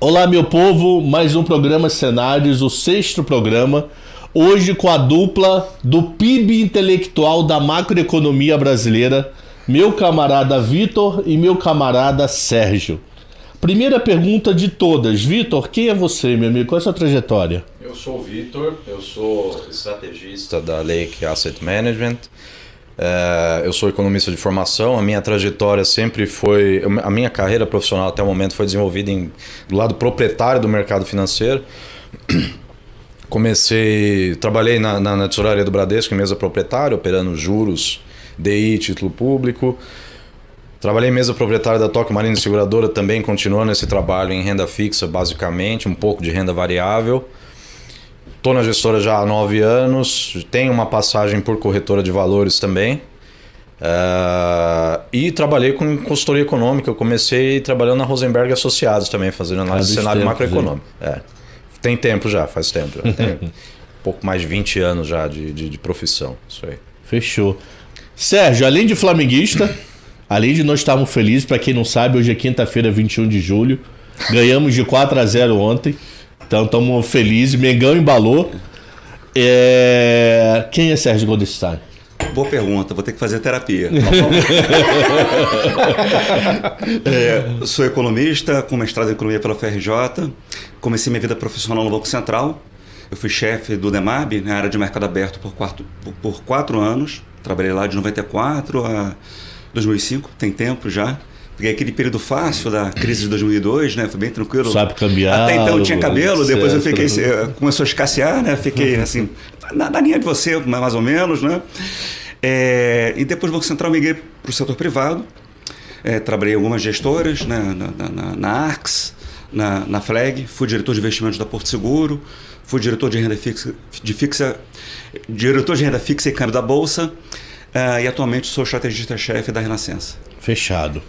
Olá, meu povo, mais um programa Cenários, o sexto programa. Hoje com a dupla do PIB intelectual da macroeconomia brasileira, meu camarada Vitor e meu camarada Sérgio. Primeira pergunta de todas. Vitor, quem é você, meu amigo? Qual é a sua trajetória? Eu sou o Vitor, eu sou estrategista da Lake Asset Management. Eu sou economista de formação. A minha trajetória sempre foi... A minha carreira profissional até o momento foi desenvolvida do lado proprietário do mercado financeiro. Trabalhei na tesouraria do Bradesco, em mesa proprietária, operando juros, DI, título público. Trabalhei em mesa proprietária da Tokio Marine Seguradora, também continuando esse trabalho em renda fixa, basicamente, um pouco de renda variável. Estou na gestora já há 9 anos, tenho uma passagem por corretora de valores também. E trabalhei com consultoria econômica. Eu comecei trabalhando na Rosenberg Associados também, fazendo análise de cenário macroeconômico. Tem tempo já, faz tempo. Já. Tem um pouco mais de 20 anos já de profissão. Isso aí. Fechou. Sérgio, além de flamenguista, além de nós estarmos felizes, para quem não sabe, hoje é quinta-feira, 21 de julho. Ganhamos de 4-0 ontem. Então estamos felizes. Mengão embalou. Quem é Sérgio Goldenstein? Boa pergunta, vou ter que fazer terapia. Sou economista, com mestrado em economia pela FRJ. Comecei minha vida profissional no Banco Central. Eu fui chefe do DEMAB, na área de mercado aberto, por 4 anos. Trabalhei lá de 94 a 2005, tem tempo já. Peguei aquele período fácil da crise de 2002, né? Foi bem tranquilo. Sabe cambiar. Até então eu tinha cabelo, depois eu fiquei, começou a escassear, né? Fiquei assim, na linha de você, mais ou menos, né? E depois do Banco Central migrei para o setor privado. Trabalhei em algumas gestoras, né? na Arx, na Flag, fui diretor de investimentos da Porto Seguro, fui diretor de renda fixa, diretor de renda fixa e câmbio da Bolsa, e atualmente sou estrategista-chefe da Renascença. Fechado.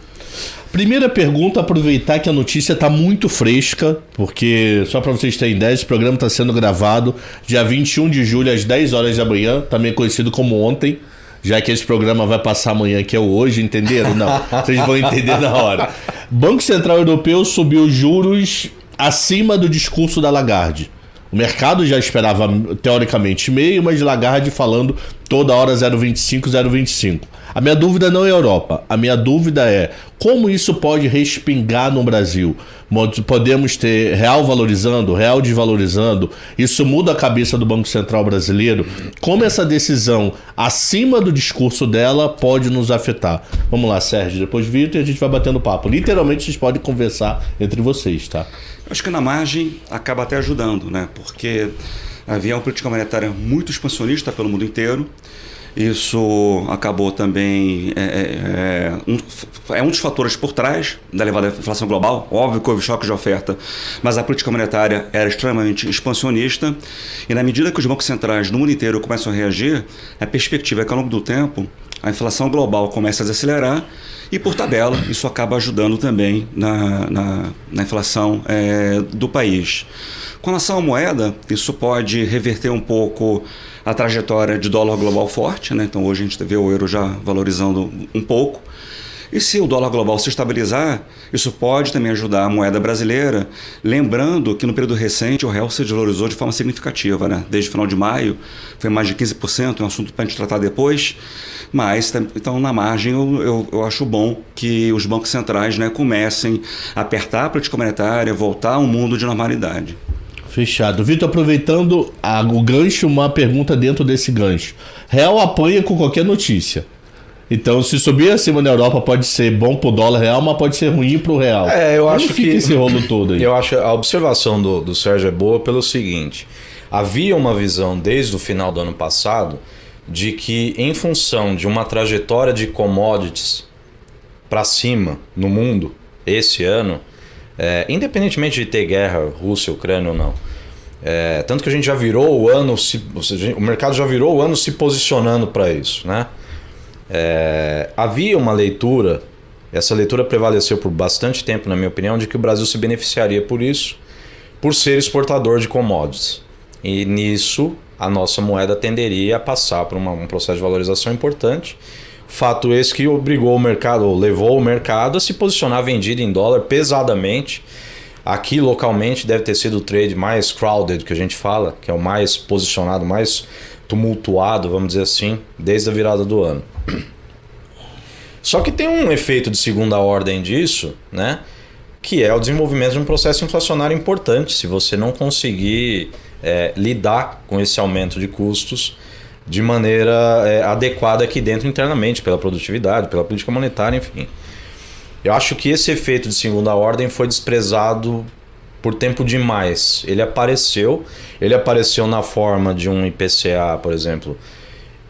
Primeira pergunta, aproveitar que a notícia está muito fresca, porque, só para vocês terem ideia, esse programa está sendo gravado dia 21 de julho às 10 horas da manhã, também conhecido como ontem, já que esse programa vai passar amanhã, que é o hoje, entenderam? Não, vocês vão entender na hora. Banco Central Europeu subiu juros acima do discurso da Lagarde. O mercado já esperava, teoricamente, meio, mas Lagarde falando toda hora 0,25, 0,25. A minha dúvida não é a Europa. A minha dúvida é como isso pode respingar no Brasil. Podemos ter real valorizando, real desvalorizando. Isso muda a cabeça do Banco Central brasileiro. Como essa decisão acima do discurso dela pode nos afetar? Vamos lá, Sérgio. Depois Vitor e a gente vai batendo papo. Literalmente vocês podem conversar entre vocês, tá? Acho que na margem acaba até ajudando, né? Porque havia uma política monetária muito expansionista pelo mundo inteiro. Isso acabou também... um dos fatores por trás da elevada inflação global. Óbvio que houve choque de oferta, mas a política monetária era extremamente expansionista. E na medida que os bancos centrais no mundo inteiro começam a reagir, a perspectiva é que ao longo do tempo a inflação global começa a desacelerar e, por tabela, isso acaba ajudando também na inflação do país. Com relação à moeda, isso pode reverter um pouco a trajetória de dólar global forte, né? Então hoje a gente vê o euro já valorizando um pouco. E se o dólar global se estabilizar, isso pode também ajudar a moeda brasileira, lembrando que no período recente o real se desvalorizou de forma significativa, né? Desde o final de maio foi mais de 15%, é um assunto para a gente tratar depois, mas então na margem eu acho bom que os bancos centrais, né, comecem a apertar a política monetária, voltar a um mundo de normalidade. Fechado. Vitor, aproveitando o gancho, uma pergunta dentro desse gancho. Real apanha com qualquer notícia. Então, se subir acima na Europa pode ser bom pro dólar real, mas pode ser ruim pro real. Eu acho que fica esse rolo todo aí. Eu acho a observação do Sérgio é boa pelo seguinte: havia uma visão desde o final do ano passado de que, em função de uma trajetória de commodities para cima no mundo esse ano, independentemente de ter guerra Rússia, Ucrânia ou não, tanto que a gente já virou o ano, o mercado já virou o ano se posicionando para isso, né? Havia uma leitura, essa leitura prevaleceu por bastante tempo, na minha opinião, de que o Brasil se beneficiaria por isso, por ser exportador de commodities. E nisso a nossa moeda tenderia a passar por um processo de valorização importante. Fato esse que obrigou o mercado, ou levou o mercado a se posicionar vendido em dólar pesadamente. Aqui localmente deve ter sido o trade mais crowded que a gente fala, que é o mais posicionado, mais tumultuado, vamos dizer assim, desde a virada do ano. Só que tem um efeito de segunda ordem disso, né? Que é o desenvolvimento de um processo inflacionário importante. Se você não conseguir lidar com esse aumento de custos de maneira adequada aqui dentro internamente, pela produtividade, pela política monetária, enfim. Eu acho que esse efeito de segunda ordem foi desprezado por tempo demais. Ele apareceu na forma de um IPCA, por exemplo,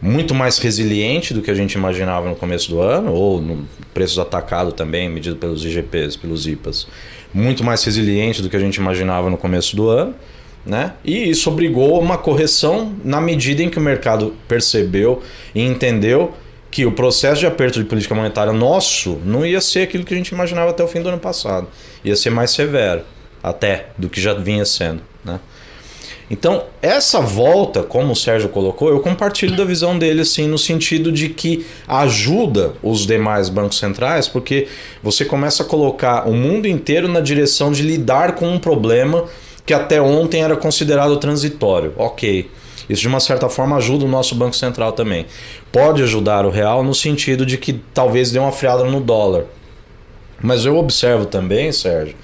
muito mais resiliente do que a gente imaginava no começo do ano, ou no preços atacado também, medido pelos IGPs, pelos IPAs, muito mais resiliente do que a gente imaginava no começo do ano, né? E isso obrigou a uma correção na medida em que o mercado percebeu e entendeu que o processo de aperto de política monetária nosso não ia ser aquilo que a gente imaginava até o fim do ano passado. Ia ser mais severo, até, do que já vinha sendo, né? Então, essa volta, como o Sérgio colocou, eu compartilho da visão dele, assim, no sentido de que ajuda os demais bancos centrais, porque você começa a colocar o mundo inteiro na direção de lidar com um problema que até ontem era considerado transitório. Ok. Isso, de uma certa forma, ajuda o nosso Banco Central também. Pode ajudar o real no sentido de que talvez dê uma freada no dólar. Mas eu observo também, Sérgio,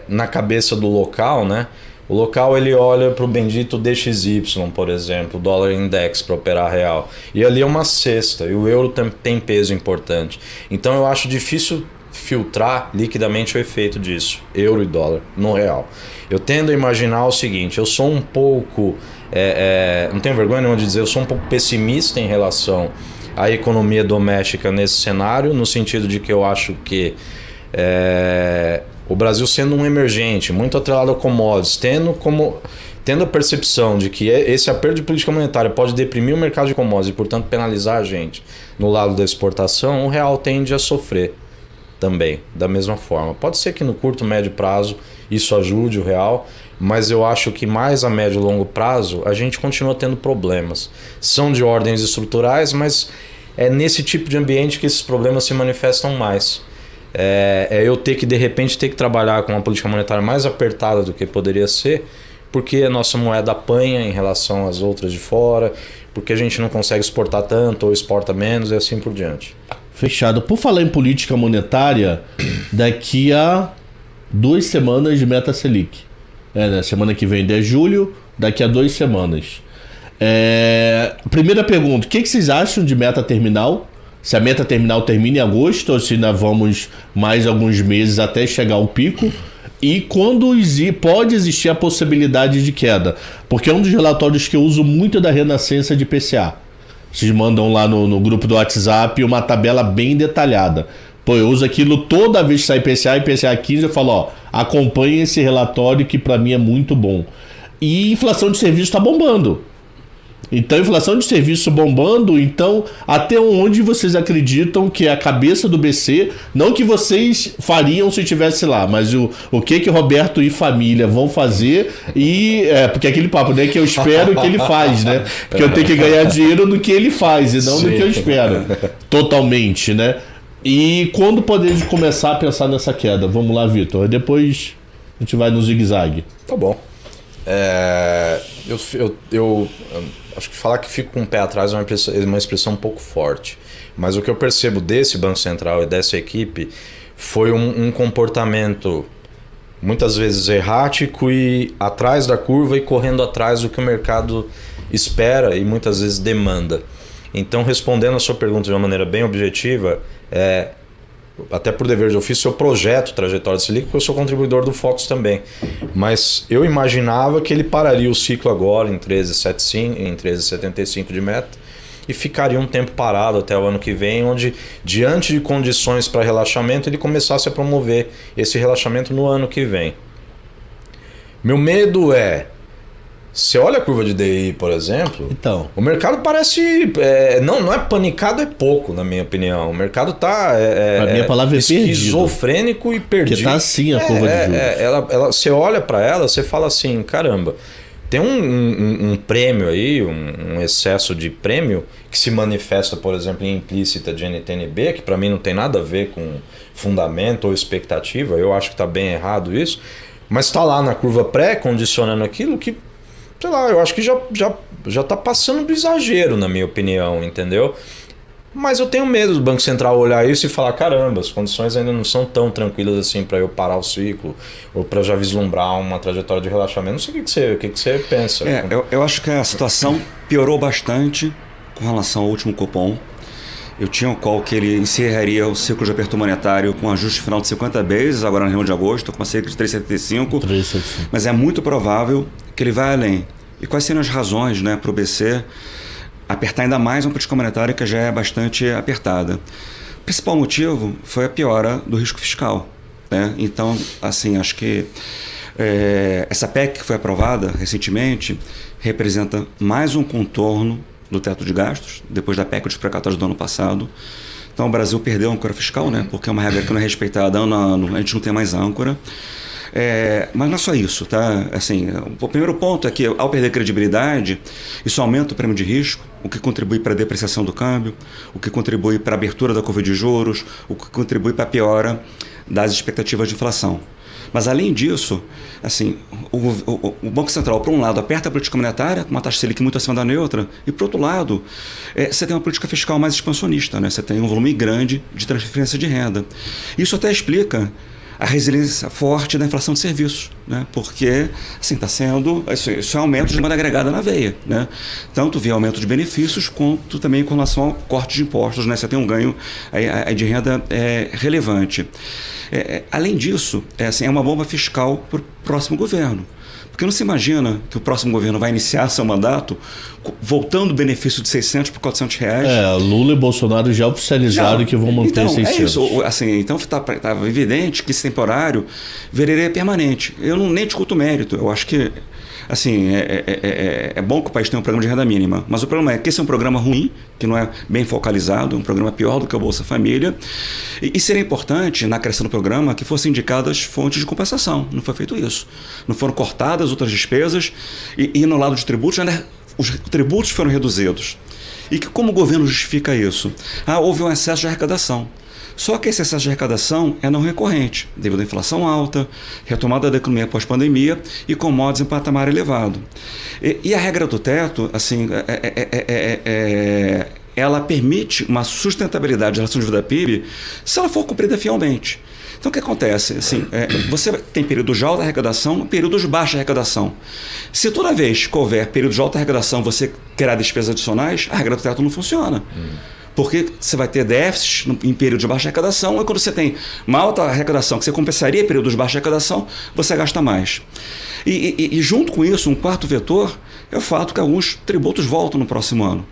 na cabeça do local, né? O local ele olha para o bendito DXY, por exemplo, o dólar index para operar real. E ali é uma cesta, e o euro tem peso importante. Então eu acho difícil filtrar liquidamente o efeito disso, euro e dólar, no real. Eu tendo a imaginar o seguinte, eu sou um pouco, não tenho vergonha nenhuma de dizer, eu sou um pouco pessimista em relação à economia doméstica nesse cenário, no sentido de que eu acho que o Brasil sendo um emergente, muito atrelado a commodities, tendo a percepção de que esse aperto de política monetária pode deprimir o mercado de commodities e, portanto, penalizar a gente no lado da exportação, o real tende a sofrer também, da mesma forma. Pode ser que no curto, médio prazo isso ajude o real, mas eu acho que mais a médio e longo prazo a gente continua tendo problemas. São de ordens estruturais, mas é nesse tipo de ambiente que esses problemas se manifestam mais. Eu de repente ter que trabalhar com uma política monetária mais apertada do que poderia ser, porque a nossa moeda apanha em relação às outras de fora, porque a gente não consegue exportar tanto ou exporta menos e assim por diante. Fechado. Por falar em política monetária, daqui a 2 semanas de meta Selic. Na semana que vem, 10 de julho, daqui a 2 semanas. Primeira pergunta, o que vocês acham de meta terminal? Se a meta terminal termina em agosto ou se ainda vamos mais alguns meses até chegar ao pico? E quando pode existir a possibilidade de queda? Porque é um dos relatórios que eu uso muito da Renascença de IPCA. Vocês mandam lá no grupo do WhatsApp uma tabela bem detalhada. Pô, eu uso aquilo toda vez que sai IPCA 15, eu falo, acompanhe esse relatório que para mim é muito bom. E inflação de serviço está bombando. Então, inflação de serviço bombando, então, até onde vocês acreditam que é a cabeça do BC, não que vocês fariam se estivesse lá, mas o que Roberto e família vão fazer porque aquele papo, né, que eu espero que ele faz, né? Porque eu tenho que ganhar dinheiro no que ele faz e não no que eu espero. Totalmente, né? E quando podemos começar a pensar nessa queda? Vamos lá, Vitor. Depois a gente vai no zigue-zague. Tá bom. Eu acho que falar que fico com o pé atrás é uma expressão um pouco forte. Mas o que eu percebo desse Banco Central e dessa equipe foi um comportamento muitas vezes errático e atrás da curva e correndo atrás do que o mercado espera e muitas vezes demanda. Então, respondendo a sua pergunta de uma maneira bem objetiva, até por dever de ofício, eu projeto trajetória de Selic porque eu sou contribuidor do Focus também. Mas eu imaginava que ele pararia o ciclo agora em 13,75 de meta e ficaria um tempo parado até o ano que vem, onde, diante de condições para relaxamento, ele começasse a promover esse relaxamento no ano que vem. Meu medo você olha a curva de DI, por exemplo, então, o mercado parece... não é panicado, é pouco, na minha opinião. O mercado está a minha palavra esquizofrênico e perdido. Porque está assim a curva de juros. Você olha para ela, você fala assim, caramba, tem um prêmio aí, um excesso de prêmio que se manifesta, por exemplo, em implícita de NTNB, que para mim não tem nada a ver com fundamento ou expectativa, eu acho que está bem errado isso, mas está lá na curva pré, condicionando aquilo que, sei lá, eu acho que já tá passando do exagero, na minha opinião, entendeu? Mas eu tenho medo do Banco Central olhar isso e falar, caramba, as condições ainda não são tão tranquilas assim para eu parar o ciclo ou para já vislumbrar uma trajetória de relaxamento. Não sei o que você pensa. Eu acho que a situação piorou bastante com relação ao último Copom. Eu tinha o call que ele encerraria o ciclo de aperto monetário com um ajuste final de 50 bases, agora na reunião de agosto, com uma cerca de 3,75. Mas é muito provável que ele vá além. E quais seriam as razões, né, para o BC apertar ainda mais uma política monetária que já é bastante apertada? O principal motivo foi a piora do risco fiscal, né? Então, assim, acho que essa PEC que foi aprovada recentemente representa mais um contorno do teto de gastos, depois da PEC dos precatórios do ano passado. Então o Brasil perdeu a âncora fiscal, né? Porque é uma regra que não é respeitada ano a ano, a gente não tem mais âncora. Mas não é só isso, tá? Assim, o primeiro ponto é que, ao perder credibilidade, isso aumenta o prêmio de risco, o que contribui para a depreciação do câmbio, o que contribui para a abertura da curva de juros, o que contribui para a piora das expectativas de inflação. Mas, além disso, assim, o Banco Central, por um lado, aperta a política monetária, com uma taxa Selic muito acima da neutra, e, por outro lado, você tem uma política fiscal mais expansionista, né? Você tem um volume grande de transferência de renda. Isso até explica a resiliência forte da inflação de serviços, né? Porque assim, está sendo isso é aumento de demanda agregada na veia, né? Tanto via aumento de benefícios quanto também com relação ao corte de impostos, né? Você tem um ganho de renda relevante. Além disso, é uma bomba fiscal para o próximo governo. Porque não se imagina que o próximo governo vai iniciar seu mandato voltando o benefício de 600 para 400 reais. Lula e Bolsonaro já oficializaram que vão manter então, 600. É isso. Assim, então está evidente que esse temporário viraria permanente. Eu nem discuto o mérito. Eu acho que assim, é bom que o país tenha um programa de renda mínima, mas o problema é que esse é um programa ruim, que não é bem focalizado, um programa pior do que o Bolsa Família, e seria importante, na criação do programa, que fossem indicadas fontes de compensação. Não foi feito isso. Não foram cortadas outras despesas e no lado de tributos, os tributos foram reduzidos. E como o governo justifica isso? Houve um excesso de arrecadação. Só que esse excesso de arrecadação é não recorrente, devido à inflação alta, retomada da economia pós-pandemia e commodities em patamar elevado. E a regra do teto, assim, ela permite uma sustentabilidade de relação de vida PIB se ela for cumprida fielmente. Então, o que acontece? Assim, você tem períodos de alta arrecadação e períodos de baixa arrecadação. Se toda vez que houver períodos de alta arrecadação você criar despesas adicionais, a regra do teto não funciona. Porque você vai ter déficits em período de baixa arrecadação, e quando você tem uma alta arrecadação que você compensaria períodos de baixa arrecadação, você gasta mais. E junto com isso, um quarto vetor é o fato que alguns tributos voltam no próximo ano.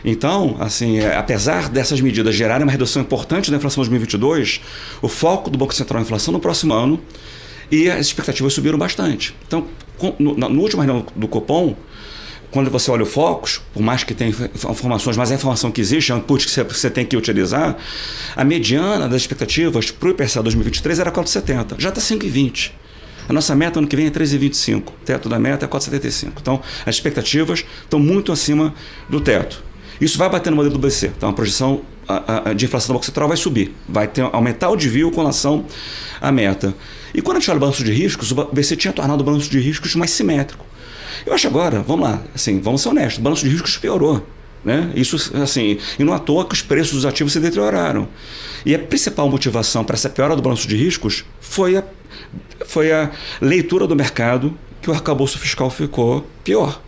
Então, assim, apesar dessas medidas gerarem uma redução importante da inflação de 2022, o foco do Banco Central é a inflação no próximo ano e as expectativas subiram bastante. Então, no último reunião do Copom, quando você olha o Focus, por mais que tenha informações, mas a informação que existe, é um input que você tem que utilizar, a mediana das expectativas para o IPCA 2023 era 4,70, já está 5,20. A nossa meta ano que vem é 3,25, o teto da meta é 4,75. Então, as expectativas estão muito acima do teto. Isso vai bater no modelo do BC. Então, a projeção de inflação do Banco Central vai subir, vai aumentar o desvio com relação à meta. E quando a gente olha o balanço de riscos, o BC tinha tornado o balanço de riscos mais simétrico. Eu acho agora, vamos lá, assim, vamos ser honestos, o balanço de riscos piorou, né? Isso, assim, e não à toa que os preços dos ativos se deterioraram. E a principal motivação para essa piora do balanço de riscos foi a leitura do mercado que o arcabouço fiscal ficou pior.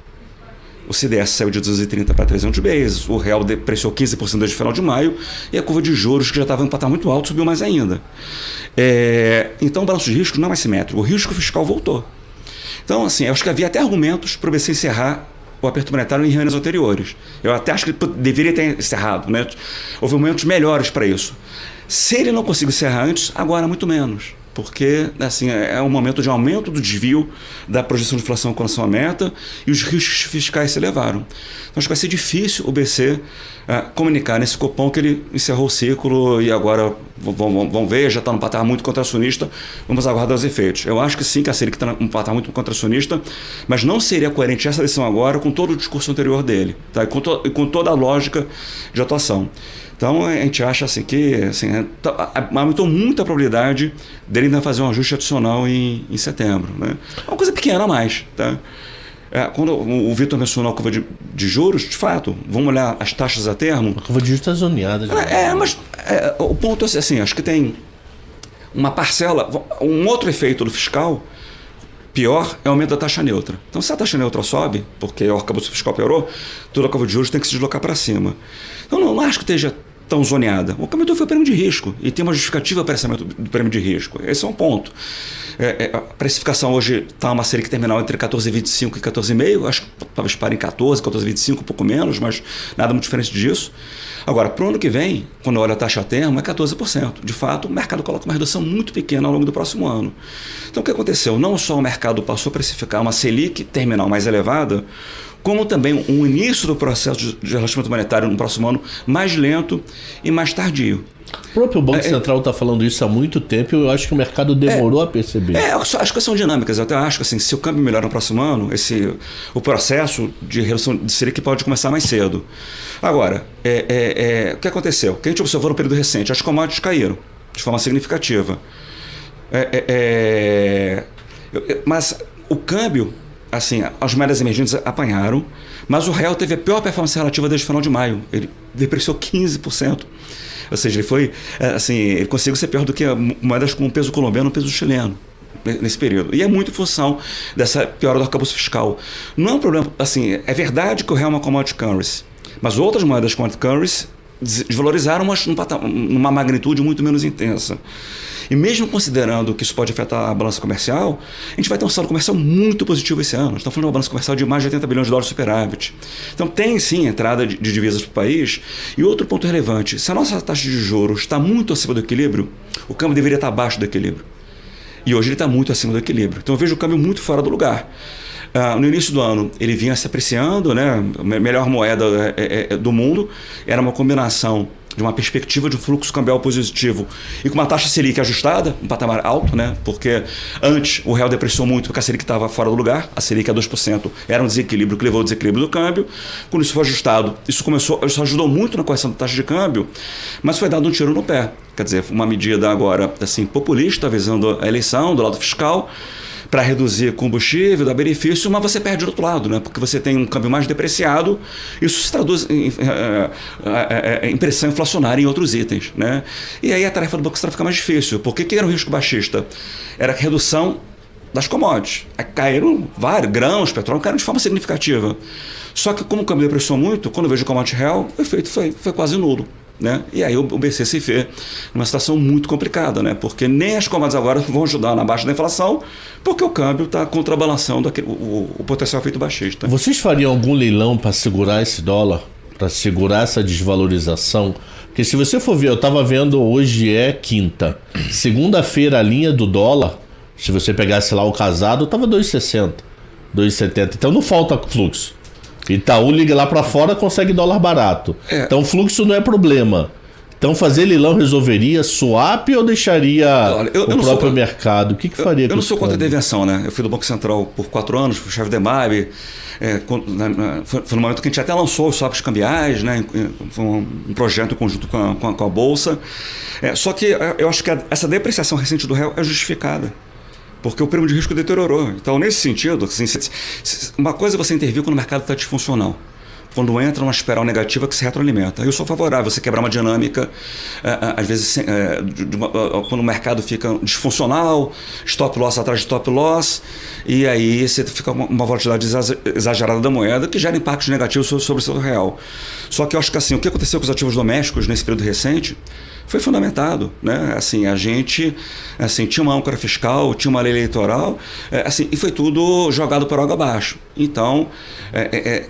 O CDS saiu de 230 para 300 bases, o real depreciou 15% desde o final de maio e a curva de juros, que já estava em um patamar muito alto, subiu mais ainda. Então o balanço de risco não é mais simétrico, o risco fiscal voltou. Então, assim, eu acho que havia até argumentos para o BC encerrar o aperto monetário em reuniões anteriores. Eu até acho que ele deveria ter encerrado, né? Houve momentos melhores para isso. Se ele não conseguiu encerrar antes, agora muito menos. porque assim, é um momento de aumento do desvio da projeção de inflação com relação à meta e os riscos fiscais se elevaram. Então acho que vai ser difícil o BC comunicar nesse Copom que ele encerrou o ciclo e agora vamos ver, já está num patamar muito contracionista, vamos aguardar os efeitos. Eu acho que sim, que a Selic está num patamar muito contracionista, mas não seria coerente essa decisão agora com todo o discurso anterior dele, tá? E com toda a lógica de atuação. Então a gente acha assim, que assim, aumentou muito a probabilidade dele ainda fazer um ajuste adicional em setembro. Né? É uma coisa pequena a mais. Tá? Quando o Vitor mencionou a curva de juros, de fato, vamos olhar as taxas a termo. A curva de juros está zoneada. Mas o ponto é assim, acho que tem uma parcela, um outro efeito do fiscal pior é o aumento da taxa neutra. Então, se a taxa neutra sobe, porque o arcabouço fiscal piorou, toda a curva de juros tem que se deslocar para cima. Então, não acho que esteja tão zoneada. O que aumentou foi o prêmio de risco, e tem uma justificativa para esse aumento do prêmio de risco. Esse é um ponto. A precificação hoje está uma Selic terminal entre 14,25 e 14,5, acho que talvez pare em 14, 14,25, um pouco menos, mas nada muito diferente disso. Agora, para o ano que vem, quando olha a taxa a termo, é 14%. De fato, o mercado coloca uma redução muito pequena ao longo do próximo ano. Então, o que aconteceu? Não só o mercado passou a precificar uma Selic terminal mais elevada, como também um início do processo de relaxamento monetário no próximo ano mais lento e mais tardio. O próprio Banco Central está falando isso há muito tempo e eu acho que o mercado demorou a perceber. Acho que são dinâmicas. Eu até acho que assim, se o câmbio melhora no próximo ano, o processo de redução de Selic pode começar mais cedo. Agora, o que aconteceu? O que a gente observou no período recente? As commodities caíram de forma significativa. Mas o câmbio, assim, as moedas emergentes apanharam, mas o real teve a pior performance relativa desde o final de maio. Ele depreciou 15%. Ou seja, ele conseguiu ser pior do que moedas com o peso colombiano e o peso chileno nesse período. E é muito em função dessa piora do arcabouço fiscal. Não é um problema, assim, é verdade que o real é uma commodity currency, mas outras moedas commodity currency desvalorizaram, mas numa magnitude muito menos intensa. E mesmo considerando que isso pode afetar a balança comercial, a gente vai ter um saldo comercial muito positivo esse ano. A gente está falando de uma balança comercial de mais de 80 bilhões de dólares superávit. Então tem sim entrada de divisas para o país. E outro ponto relevante, se a nossa taxa de juros está muito acima do equilíbrio, o câmbio deveria estar abaixo do equilíbrio. E hoje ele está muito acima do equilíbrio. Então eu vejo o câmbio muito fora do lugar. No início do ano ele vinha se apreciando, né? A melhor moeda do mundo, era uma combinação de uma perspectiva de um fluxo cambial positivo e com uma taxa Selic ajustada, um patamar alto, né? Porque antes o real depreciou muito porque a Selic estava fora do lugar, a Selic a 2%, era um desequilíbrio que levou ao desequilíbrio do câmbio. Quando isso foi ajustado, isso ajudou muito na correção da taxa de câmbio, mas foi dado um tiro no pé. Quer dizer, uma medida agora assim, populista, visando a eleição do lado fiscal, para reduzir combustível, dar benefício, mas você perde do outro lado, né? Porque você tem um câmbio mais depreciado, isso se traduz em pressão inflacionária em outros itens, né? E aí a tarefa do Banco Central fica mais difícil, porque o que era o risco baixista? Era a redução das commodities. Aí caíram vários grãos, petróleo, caíram de forma significativa. Só que como o câmbio depreciou muito, quando eu vejo o commodity real, o efeito foi quase nulo. Né? E aí o BC se vê numa situação muito complicada, né? Porque nem as commodities agora vão ajudar na baixa da inflação, porque o câmbio está contrabalançando o potencial efeito baixista. Vocês fariam algum leilão para segurar esse dólar? Para segurar essa desvalorização? Porque se você for ver, eu estava vendo, hoje é quinta. Segunda-feira a linha do dólar, se você pegasse lá o casado, estava 2,60, 2,70. Então não falta fluxo. Itaú liga lá para fora, consegue dólar barato. Então fluxo não é problema. Então fazer leilão resolveria swap ou deixaria o próprio mercado? O que faria? Eu não sou contra a intervenção, né? Eu fui do Banco Central por 4 anos, fui chefe da EMAB. Foi no momento que a gente até lançou os swaps cambiais, né? Foi um projeto em conjunto com a Bolsa. Só que eu acho que essa depreciação recente do real é justificada, porque o prêmio de risco deteriorou. Então, nesse sentido, assim, uma coisa é você intervir quando o mercado está disfuncional, quando entra numa espiral negativa que se retroalimenta. Eu sou favorável a você quebrar uma dinâmica, às vezes, quando o mercado fica disfuncional, stop loss atrás de stop loss, e aí você fica uma volatilidade exagerada da moeda que gera impactos negativos sobre o seu real. Só que eu acho que assim, o que aconteceu com os ativos domésticos nesse período recente foi fundamentado, né? Assim, a gente tinha uma âncora fiscal, tinha uma lei eleitoral, e foi tudo jogado por água abaixo. Então,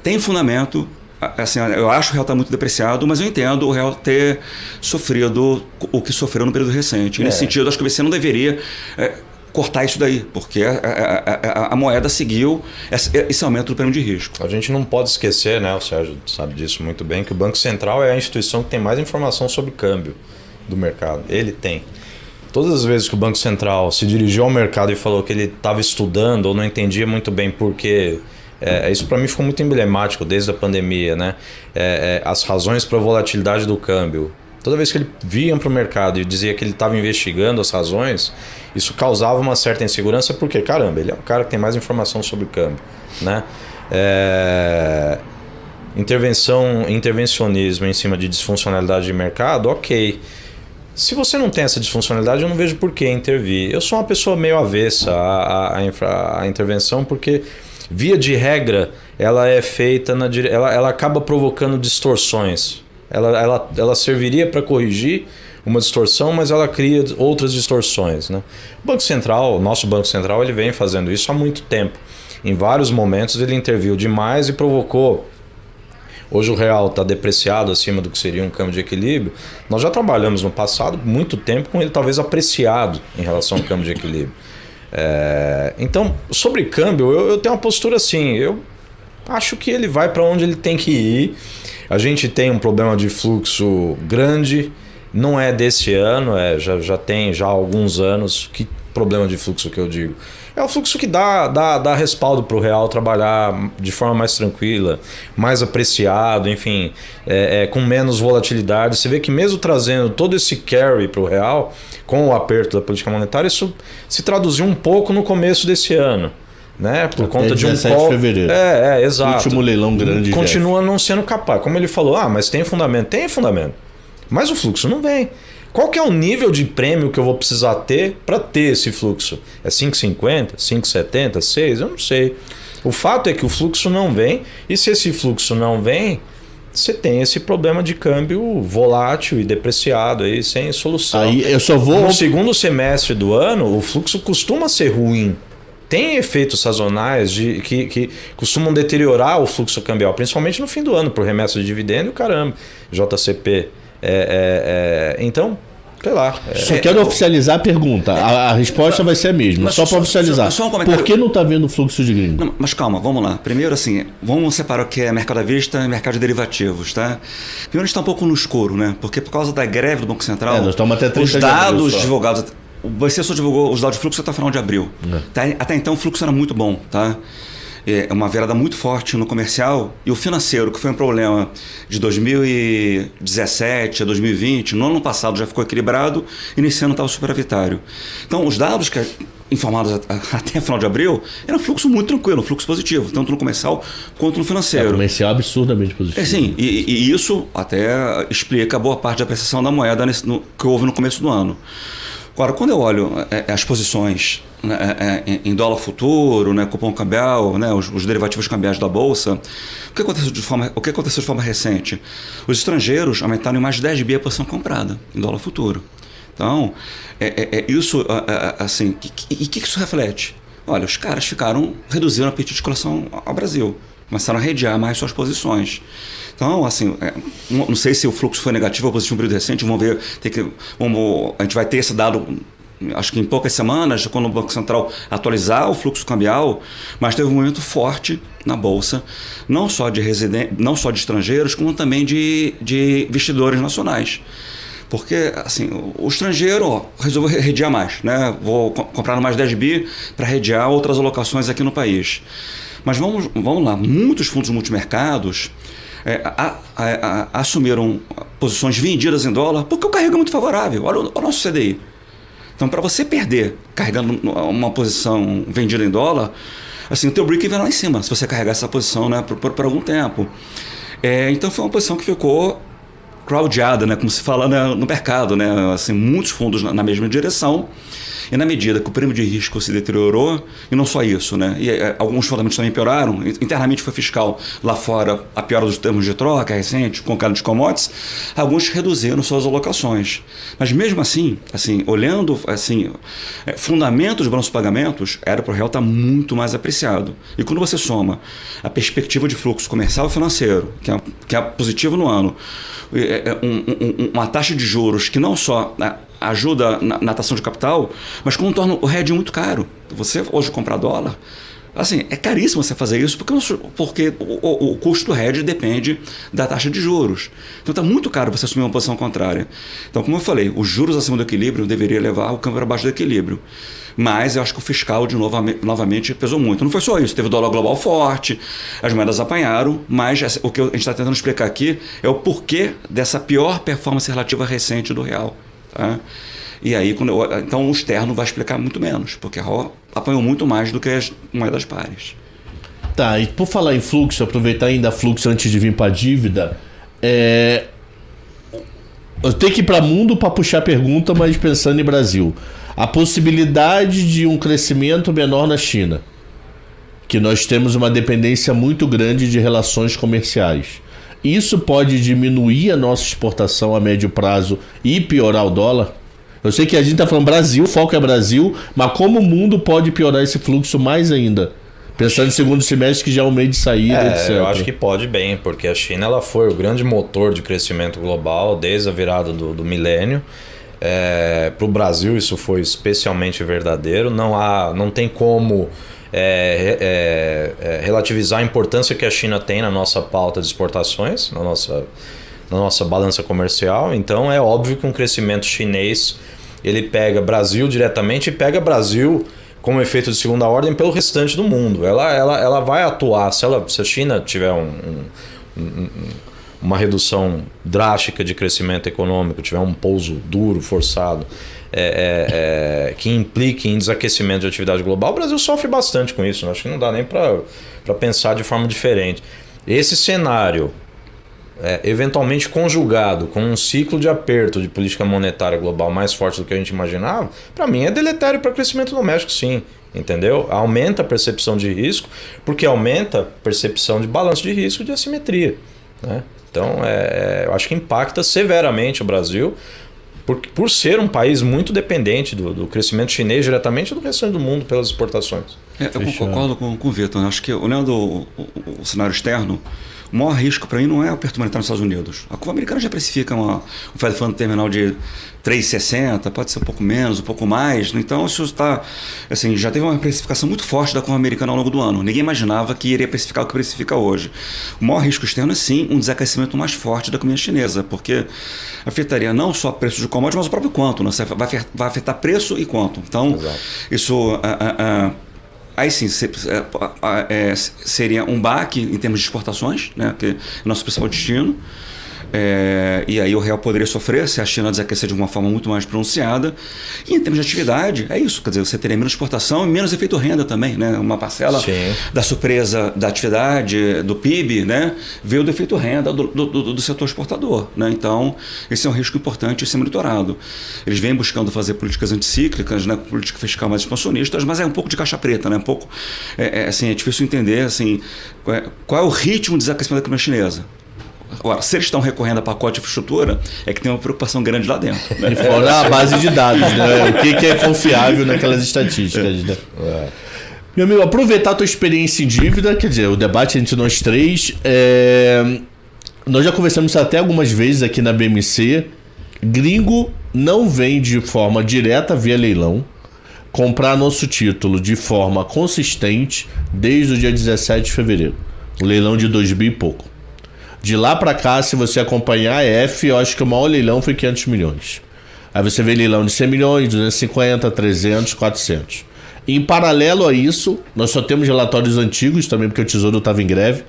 tem fundamento assim, eu acho que o real está muito depreciado, mas eu entendo o real ter sofrido o que sofreu no período recente. Nesse sentido, acho que o BC não deveria cortar isso daí, porque a moeda seguiu esse aumento do prêmio de risco. A gente não pode esquecer, né, o Sérgio sabe disso muito bem, que o Banco Central é a instituição que tem mais informação sobre câmbio do mercado. Ele tem. Todas as vezes que o Banco Central se dirigiu ao mercado e falou que ele estava estudando ou não entendia muito bem por quê, isso para mim ficou muito emblemático desde a pandemia, né? As razões para a volatilidade do câmbio. Toda vez que ele vinha para o mercado e dizia que ele estava investigando as razões, isso causava uma certa insegurança, porque, caramba, ele é o cara que tem mais informação sobre o câmbio, né? Intervencionismo em cima de disfuncionalidade de mercado, ok. Se você não tem essa disfuncionalidade, eu não vejo por que intervir. Eu sou uma pessoa meio avessa à intervenção, porque, via de regra, ela é feita, ela acaba provocando distorções. Ela serviria para corrigir uma distorção, mas ela cria outras distorções, né? O Banco Central, nosso Banco Central, ele vem fazendo isso há muito tempo. Em vários momentos ele interviu demais e provocou. Hoje o real está depreciado acima do que seria um câmbio de equilíbrio. Nós já trabalhamos no passado muito tempo com ele talvez apreciado em relação ao câmbio de equilíbrio. Então, sobre câmbio, eu tenho uma postura assim. Eu acho que ele vai para onde ele tem que ir. A gente tem um problema de fluxo grande. Não é desse ano, já tem já alguns anos. Que problema de fluxo que eu digo? É o fluxo que dá respaldo para o real trabalhar de forma mais tranquila, mais apreciado, enfim, com menos volatilidade. Você vê que mesmo trazendo todo esse carry para o real, com o aperto da política monetária, isso se traduziu um pouco no começo desse ano. Né? Por conta de um call. De fevereiro. Exato. O último leilão grande. Continua não sendo capaz. Como ele falou, mas tem fundamento. Tem fundamento. Mas o fluxo não vem. Qual que é o nível de prêmio que eu vou precisar ter para ter esse fluxo? É 5,50? 5,70? 6? Eu não sei. O fato é que o fluxo não vem, e se esse fluxo não vem, você tem esse problema de câmbio volátil e depreciado aí, sem solução. Aí eu só vou... No segundo semestre do ano, o fluxo costuma ser ruim. Tem efeitos sazonais que costumam deteriorar o fluxo cambial, principalmente no fim do ano, por remessa de dividendo e o caramba, JCP. Então, sei lá. Só quero oficializar a pergunta. A resposta vai ser a mesma, só para oficializar. Só um comentário. Por que não está vendo fluxo de gringo? Não, mas calma, vamos lá. Primeiro, assim, vamos separar o que é mercado à vista e mercado de derivativos, tá? Primeiro, a gente está um pouco no escuro, né? Porque por causa da greve do Banco Central, nós estamos até 30 os dados de abril divulgados... O BC só divulgou os dados de fluxo até o final de abril. Até então, o fluxo era muito bom, tá? É uma virada muito forte no comercial, e o financeiro, que foi um problema de 2017 a 2020, no ano passado já ficou equilibrado e nesse ano estava superavitário. Então, os dados informados até o final de abril eram fluxo muito tranquilo, fluxo positivo, tanto no comercial quanto no financeiro. O comercial absurdamente positivo. Sim, e isso até explica boa parte da apreciação da moeda que houve no começo do ano. Agora, quando eu olho as posições em dólar futuro, né, cupom cambial, né, os derivativos cambiais da Bolsa, o que aconteceu de forma recente? Os estrangeiros aumentaram em mais de 10 bi a posição comprada em dólar futuro. Então, isso, assim, e o que isso reflete? Olha, os caras reduziram o apetite de colação ao Brasil, começaram a redear mais suas posições. Então, assim, não sei se o fluxo foi negativo ou positivo no período recente, vamos ver, a gente vai ter esse dado, acho que em poucas semanas, quando o Banco Central atualizar o fluxo cambial, mas teve um momento forte na Bolsa, não só de estrangeiros, como também de investidores nacionais. Porque, assim, o estrangeiro resolveu redear mais, né? Vou comprar mais 10 bi para redear outras alocações aqui no país. Mas vamos lá, muitos fundos multimercados assumiram posições vendidas em dólar porque o carrego é muito favorável. Olha o nosso CDI. Então, para você perder carregando uma posição vendida em dólar, assim, o teu break vai lá em cima, se você carregar essa posição, né, por algum tempo. Então, foi uma posição que ficou crowdada, né? Como se fala no mercado, né? Assim, muitos fundos na mesma direção. E na medida que o prêmio de risco se deteriorou, e não só isso, né? E alguns fundamentos também pioraram, internamente foi fiscal lá fora, a piora dos termos de troca recente, com queda de commodities, alguns reduziram suas alocações. Mas mesmo assim olhando assim, fundamentos de balanço de pagamentos, era para o real estar muito mais apreciado. E quando você soma a perspectiva de fluxo comercial e financeiro, que é positivo no ano, uma taxa de juros que não só ajuda na atração de capital, mas como torna o hedge muito caro. Você hoje comprar dólar, assim, é caríssimo você fazer isso porque o custo do hedge depende da taxa de juros. Então está muito caro você assumir uma posição contrária. Então, como eu falei, os juros acima do equilíbrio deveria levar o câmbio para baixo do equilíbrio. Mas eu acho que o fiscal novamente pesou muito. Não foi só isso, teve o dólar global forte, as moedas apanharam, mas o que a gente está tentando explicar aqui é o porquê dessa pior performance relativa recente do real. Tá? E aí, então o externo vai explicar muito menos, porque a RAW apanhou muito mais do que as moedas pares. Tá, e por falar em fluxo, aproveitar ainda fluxo antes de vir para a dívida, eu tenho que ir para mundo para puxar a pergunta, mas pensando em Brasil. A possibilidade de um crescimento menor na China, que nós temos uma dependência muito grande de relações comerciais. Isso pode diminuir a nossa exportação a médio prazo e piorar o dólar? Eu sei que a gente está falando Brasil, o foco é Brasil, mas como o mundo pode piorar esse fluxo mais ainda? Pensando no segundo semestre, que já é um meio de saída, etc. Eu acho que pode bem, porque a China ela foi o grande motor de crescimento global desde a virada do milênio. Para o Brasil isso foi especialmente verdadeiro. Não tem como relativizar a importância que a China tem na nossa pauta de exportações, na nossa balança comercial. Então é óbvio que um crescimento chinês ele pega Brasil diretamente e pega Brasil como efeito de segunda ordem pelo restante do mundo. Ela vai atuar, se a China tiver uma redução drástica de crescimento econômico, tiver um pouso duro, forçado, que implique em desaquecimento de atividade global, o Brasil sofre bastante com isso. Acho que não dá nem para pensar de forma diferente. Esse cenário, eventualmente conjugado com um ciclo de aperto de política monetária global mais forte do que a gente imaginava, para mim é deletério para o crescimento doméstico, sim. Entendeu? Aumenta a percepção de risco, porque aumenta a percepção de balanço de risco e de assimetria, né? Então, eu acho que impacta severamente o Brasil, por ser um país muito dependente do crescimento chinês diretamente do restante do mundo pelas exportações. Eu concordo com o Vitor. Acho que, olhando o cenário externo, o maior risco para mim não é o aperto monetário nos Estados Unidos. A curva americana já precifica um Fed Fund terminal de 3,60, pode ser um pouco menos, um pouco mais. Então, isso está, assim, já teve uma precificação muito forte da curva americana ao longo do ano. Ninguém imaginava que iria precificar o que precifica hoje. O maior risco externo é, sim, um desaquecimento mais forte da economia chinesa, porque afetaria não só o preço de commodities, mas o próprio quanto. Né? Vai afetar preço e quanto. Então, exato. Isso... Aí sim, seria um baque em termos de exportações, né, que é o nosso principal destino. E aí o real poderia sofrer se a China desaquecer de uma forma muito mais pronunciada. E em termos de atividade, é isso. Quer dizer, você teria menos exportação e menos efeito renda também, né? Uma parcela da surpresa da atividade, do PIB, né? Veio do efeito renda do setor exportador, né? Então, esse é um risco importante a ser monitorado. Eles vêm buscando fazer políticas anticíclicas, né? Política fiscal mais expansionistas, mas é um pouco de caixa preta, né? Um pouco, assim, é difícil entender assim, qual é o ritmo de desaquecimento da economia chinesa. Agora, se eles estão recorrendo a pacote de infraestrutura, é que tem uma preocupação grande lá dentro. Né? E fora a base de dados, né? O que é confiável naquelas estatísticas, né? Meu amigo, aproveitar a tua experiência em dívida, quer dizer, o debate entre nós três. Nós já conversamos até algumas vezes aqui na BMC. Gringo não vem de forma direta via leilão comprar nosso título de forma consistente desde o dia 17 de fevereiro. O leilão de 2 bi e pouco. De lá pra cá, se você acompanhar a eu acho que o maior leilão foi 500 milhões. Aí você vê leilão de 100 milhões, 250, 300, 400. E em paralelo a isso, nós só temos relatórios antigos também, porque o Tesouro estava em greve.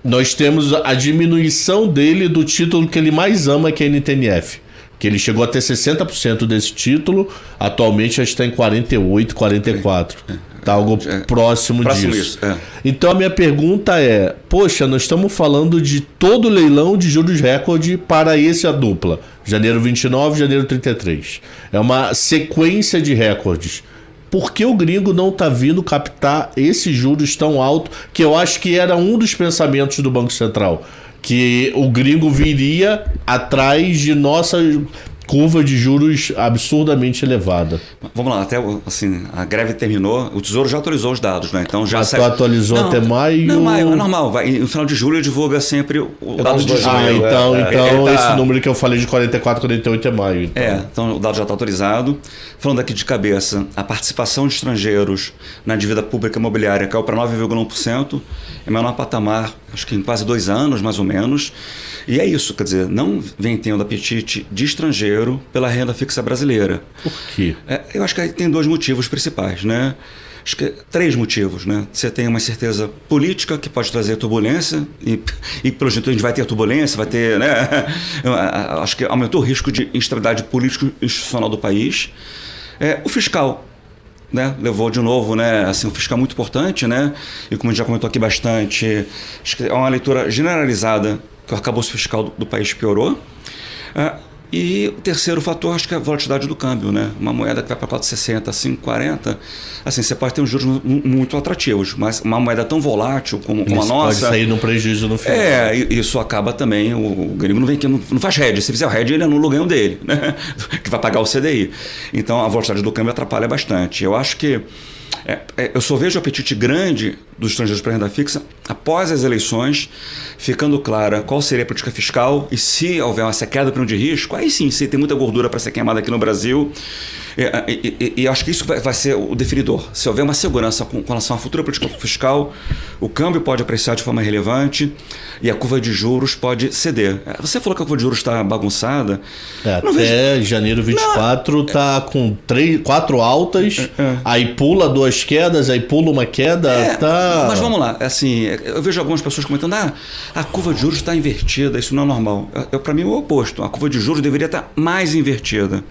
Nós temos a diminuição dele do título que ele mais ama, que é a NTNF. Que ele chegou a ter 60% desse título, atualmente já está em 48, 44. Está algo próximo disso. Isso, Então a minha pergunta é, poxa, nós estamos falando de todo o leilão de juros recorde para esse a dupla. Janeiro 29, janeiro 33. É uma sequência de recordes. Por que o gringo não está vindo captar esses juros tão altos, que eu acho que era um dos pensamentos do Banco Central? Que o gringo viria atrás de nossa curva de juros absurdamente elevada. Vamos lá, até assim, a greve terminou, o Tesouro já atualizou os dados, né? Então já atualizou até maio. Não, maio é normal. No final de julho divulga sempre o dado de julho. Então esse número que eu falei de 44, 48 é maio. Então o dado já está autorizado. Falando aqui de cabeça, a participação de estrangeiros na dívida pública imobiliária caiu para 9,1%, é o menor patamar, acho que em quase 2 anos, mais ou menos. E é isso, quer dizer, não vem tendo apetite de estrangeiro pela renda fixa brasileira. Por quê? Eu acho que aí tem 2 motivos principais, né? Acho que 3 motivos, né? Você tem uma incerteza política que pode trazer turbulência e pelo jeito a gente vai ter turbulência, vai ter, né? Acho que aumentou o risco de instabilidade político-institucional do país. O fiscal, né? Levou de novo, né? Assim, um fiscal muito importante, né? E como a gente já comentou aqui bastante, acho que é uma leitura generalizada que o arcabouço fiscal do país piorou. E o terceiro fator, acho que é a volatilidade do câmbio, né? Uma moeda que vai para 4,60, 5,40, assim, você pode ter uns juros muito atrativos, mas uma moeda tão volátil como a nossa... pode sair num prejuízo no final. Isso acaba também, o gringo não vem aqui, não faz hedge. Se fizer o hedge, ele anula o ganho dele, né? Que vai pagar o CDI. Então, a volatilidade do câmbio atrapalha bastante. Eu acho que eu só vejo o apetite grande dos estrangeiros para renda fixa após as eleições, ficando clara qual seria a política fiscal e se houver uma queda do prêmio de risco, aí sim, se tem muita gordura para ser queimada aqui no Brasil. E acho que isso vai ser o definidor. Se houver uma segurança com relação à futura política fiscal, o câmbio pode apreciar de forma relevante e a curva de juros pode ceder. Você falou que a curva de juros está bagunçada. Até janeiro 24 está com 4 altas, aí pula 2 quedas, aí pula uma queda. Mas vamos lá, assim, eu vejo algumas pessoas comentando, a curva de juros está invertida, isso não é normal. Para mim é o oposto, a curva de juros deveria estar mais invertida.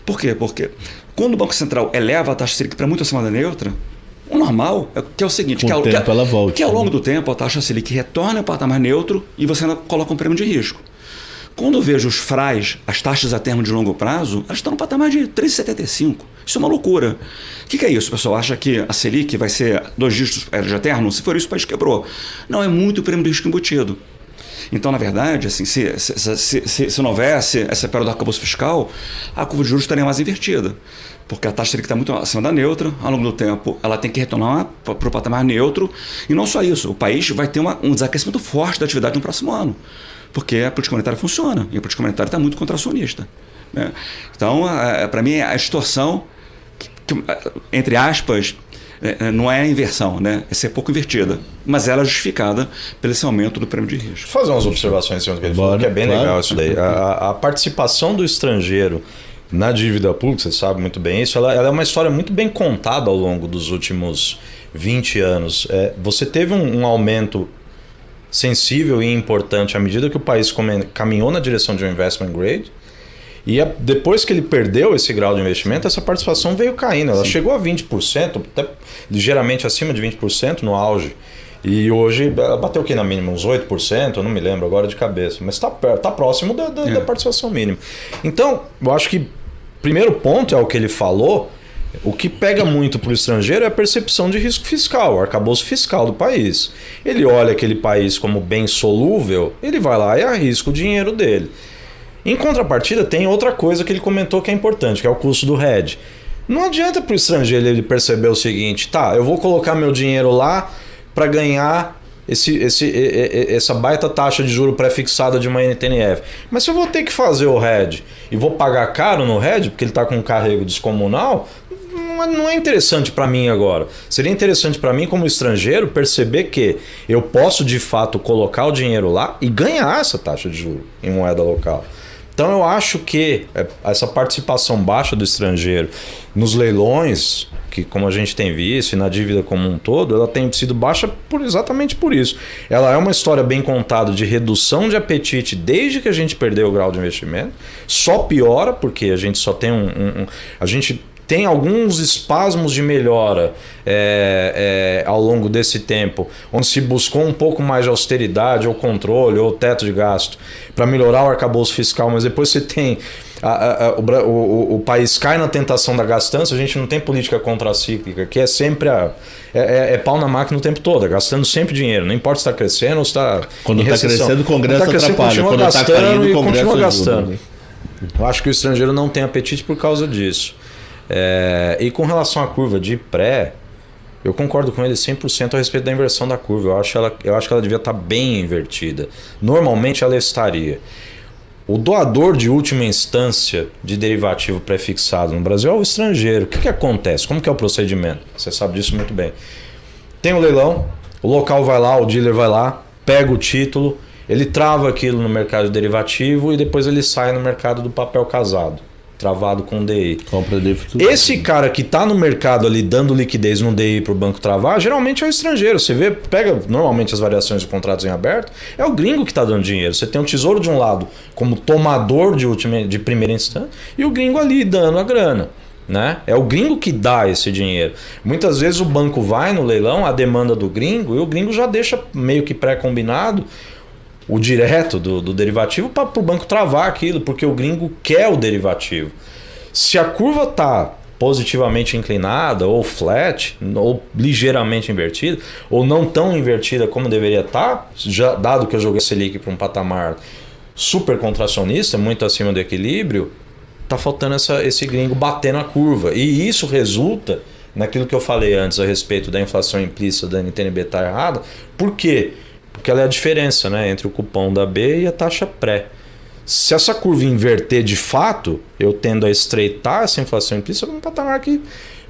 Por quê? Porque quando o Banco Central eleva a taxa Selic para muito acima da neutra, o normal é o seguinte, ela volta, que ao longo do tempo a taxa Selic retorna ao patamar neutro e você ainda coloca um prêmio de risco. Quando eu vejo os FRAs, as taxas a termo de longo prazo, elas estão no patamar de 3,75. Isso é uma loucura. O que é isso? O pessoal acha que a Selic vai ser 2 dígitos de eterno? Se for isso, o país quebrou. Não, é muito prêmio de risco embutido. Então, na verdade, assim, se não houvesse essa perda do arcabouço fiscal, a curva de juros estaria mais invertida. Porque a taxa Selic está muito acima da neutra, ao longo do tempo ela tem que retornar para o patamar neutro. E não só isso, o país vai ter um desaquecimento forte da atividade no próximo ano. Porque a política monetária funciona e a política monetária está muito contracionista, né? Então, para mim, a distorção, entre aspas, não é a inversão, né? É ser pouco invertida, mas ela é justificada pelo esse aumento do prêmio de risco. Vou fazer umas observações em cima do que ele falou, que é bem legal isso daí. A participação do estrangeiro na dívida pública, você sabe muito bem isso, ela é uma história muito bem contada ao longo dos últimos 20 anos. Você teve um aumento sensível e importante à medida que o país caminhou na direção de um investment grade. E depois que ele perdeu esse grau de investimento, essa participação veio caindo. Ela chegou a 20%, até ligeiramente acima de 20% no auge. E hoje ela bateu aqui na mínima, uns 8%, eu não me lembro agora de cabeça. Mas está próximo da participação mínima. Então, eu acho que primeiro ponto é o que ele falou. O que pega muito para o estrangeiro é a percepção de risco fiscal, o arcabouço fiscal do país. Ele olha aquele país como bem solúvel, ele vai lá e arrisca o dinheiro dele. Em contrapartida, tem outra coisa que ele comentou que é importante, que é o custo do hedge. Não adianta para o estrangeiro ele perceber o seguinte, eu vou colocar meu dinheiro lá para ganhar essa baita taxa de juro pré-fixada de uma NTNF. Mas se eu vou ter que fazer o hedge e vou pagar caro no hedge, porque ele está com um carrego descomunal, não é interessante para mim agora. Seria interessante para mim, como estrangeiro, perceber que eu posso de fato colocar o dinheiro lá e ganhar essa taxa de juros em moeda local. Então eu acho que essa participação baixa do estrangeiro nos leilões, que como a gente tem visto, e na dívida como um todo, ela tem sido baixa exatamente por isso. Ela é uma história bem contada de redução de apetite desde que a gente perdeu o grau de investimento. Só piora, porque a gente só tem a gente tem alguns espasmos de melhora ao longo desse tempo, onde se buscou um pouco mais de austeridade, ou controle, ou teto de gasto, para melhorar o arcabouço fiscal, mas depois você tem... o país cai na tentação da gastança. A gente não tem política contracíclica, que é sempre pau na máquina o tempo todo, gastando sempre dinheiro, não importa se está crescendo ou se está quando está crescendo, o Congresso atrapalha, quando está caindo, o Congresso continua gastando. Ajuda. Eu acho que o estrangeiro não tem apetite por causa disso. E com relação à curva de pré, eu concordo com ele 100% a respeito da inversão da curva. Eu acho que ela devia estar bem invertida. Normalmente ela estaria. O doador de última instância de derivativo pré-fixado no Brasil é o estrangeiro. O que acontece? Como que é o procedimento? Você sabe disso muito bem. Tem o leilão, o local vai lá, o dealer vai lá, pega o título, ele trava aquilo no mercado de derivativo e depois ele sai no mercado do papel casado, travado com DI. Compra de futuro. Esse cara que está no mercado ali dando liquidez no DI para o banco travar, geralmente é o estrangeiro. Você pega normalmente as variações de contratos em aberto, é o gringo que está dando dinheiro. Você tem o tesouro de um lado como tomador de primeira instância e o gringo ali dando a grana. Né? É o gringo que dá esse dinheiro. Muitas vezes o banco vai no leilão, a demanda do gringo, e o gringo já deixa meio que pré-combinado o direto do derivativo para o banco travar aquilo, porque o gringo quer o derivativo. Se a curva está positivamente inclinada, ou flat, ou ligeiramente invertida, ou não tão invertida como deveria estar, já dado que eu joguei a Selic para um patamar super contracionista, muito acima do equilíbrio, está faltando esse gringo bater na curva. E isso resulta naquilo que eu falei antes a respeito da inflação implícita da NTNB estar errada. Por quê? Porque ela é a diferença, né, entre o cupom da B e a taxa pré. Se essa curva inverter de fato, eu tendo a estreitar essa inflação implícita num patamar que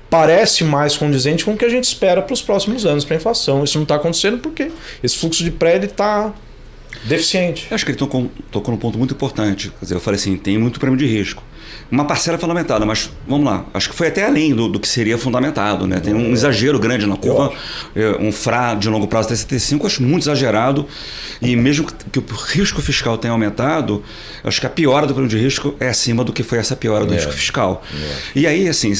parece mais condizente com o que a gente espera para os próximos anos para a inflação. Isso não está acontecendo porque esse fluxo de pré está deficiente. Eu acho que ele tocou num ponto muito importante. Quer dizer, eu falei assim, tem muito prêmio de risco. Uma parcela fundamentada, mas vamos lá, acho que foi até além do que seria fundamentado, né? Tem um exagero grande na curva, um FRA de longo prazo até 75, acho muito exagerado, e mesmo que o risco fiscal tenha aumentado, acho que a piora do prêmio de risco é acima do que foi essa piora do risco fiscal. E aí, assim,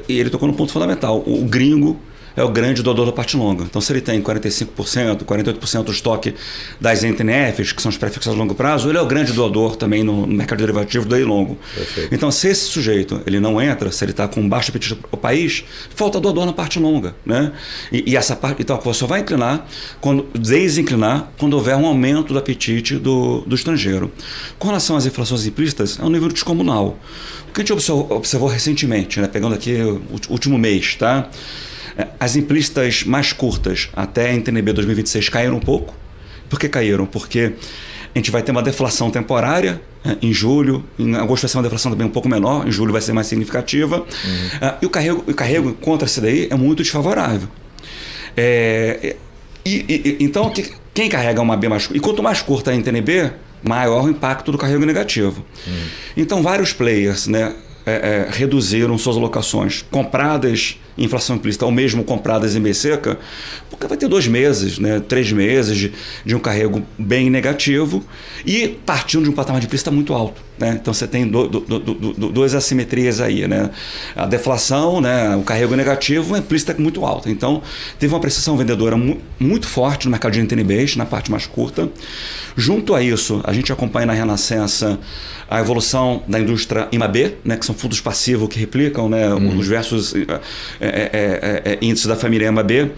ele tocou num ponto fundamental, o gringo é o grande doador da parte longa. Então, se ele tem 45%, 48% do estoque das NTNFs, que são os pré-fixados a longo prazo, ele é o grande doador também no mercado derivativo do DI longo. Perfeito. Então, se esse sujeito ele não entra, se ele está com baixo apetite para o país, falta doador na parte longa. Né? E essa parte, então, você só vai inclinar, desinclinar, quando houver um aumento do apetite do estrangeiro. Com relação às inflações implícitas, é um nível descomunal. O que a gente observou recentemente, né? Pegando aqui o último mês, tá? As implícitas mais curtas até a NTNB 2026 caíram um pouco. Por que caíram? Porque a gente vai ter uma deflação temporária em julho, em agosto vai ser uma deflação também um pouco menor, em julho vai ser mais significativa. E o carrego contra a CDI é muito desfavorável. Então, quem carrega uma B mais curta? E quanto mais curta a NTNB, maior o impacto do carrego negativo. Então, vários players, né, reduziram suas alocações compradas em inflação implícita ou mesmo compradas em B seca, porque vai ter 2 meses, né, 3 meses de um carrego bem negativo e partindo de um patamar de implícita muito alto. Né? Então você tem duas assimetrias aí. Né? A deflação, né, o carrego negativo, a implícita muito alta. Então teve uma pressão vendedora muito forte no mercado de NTNBs, na parte mais curta. Junto a isso, a gente acompanha na Renascença a evolução da indústria IMAB, né, que são fundos passivos que replicam, né, os diversos índices da família IMAB.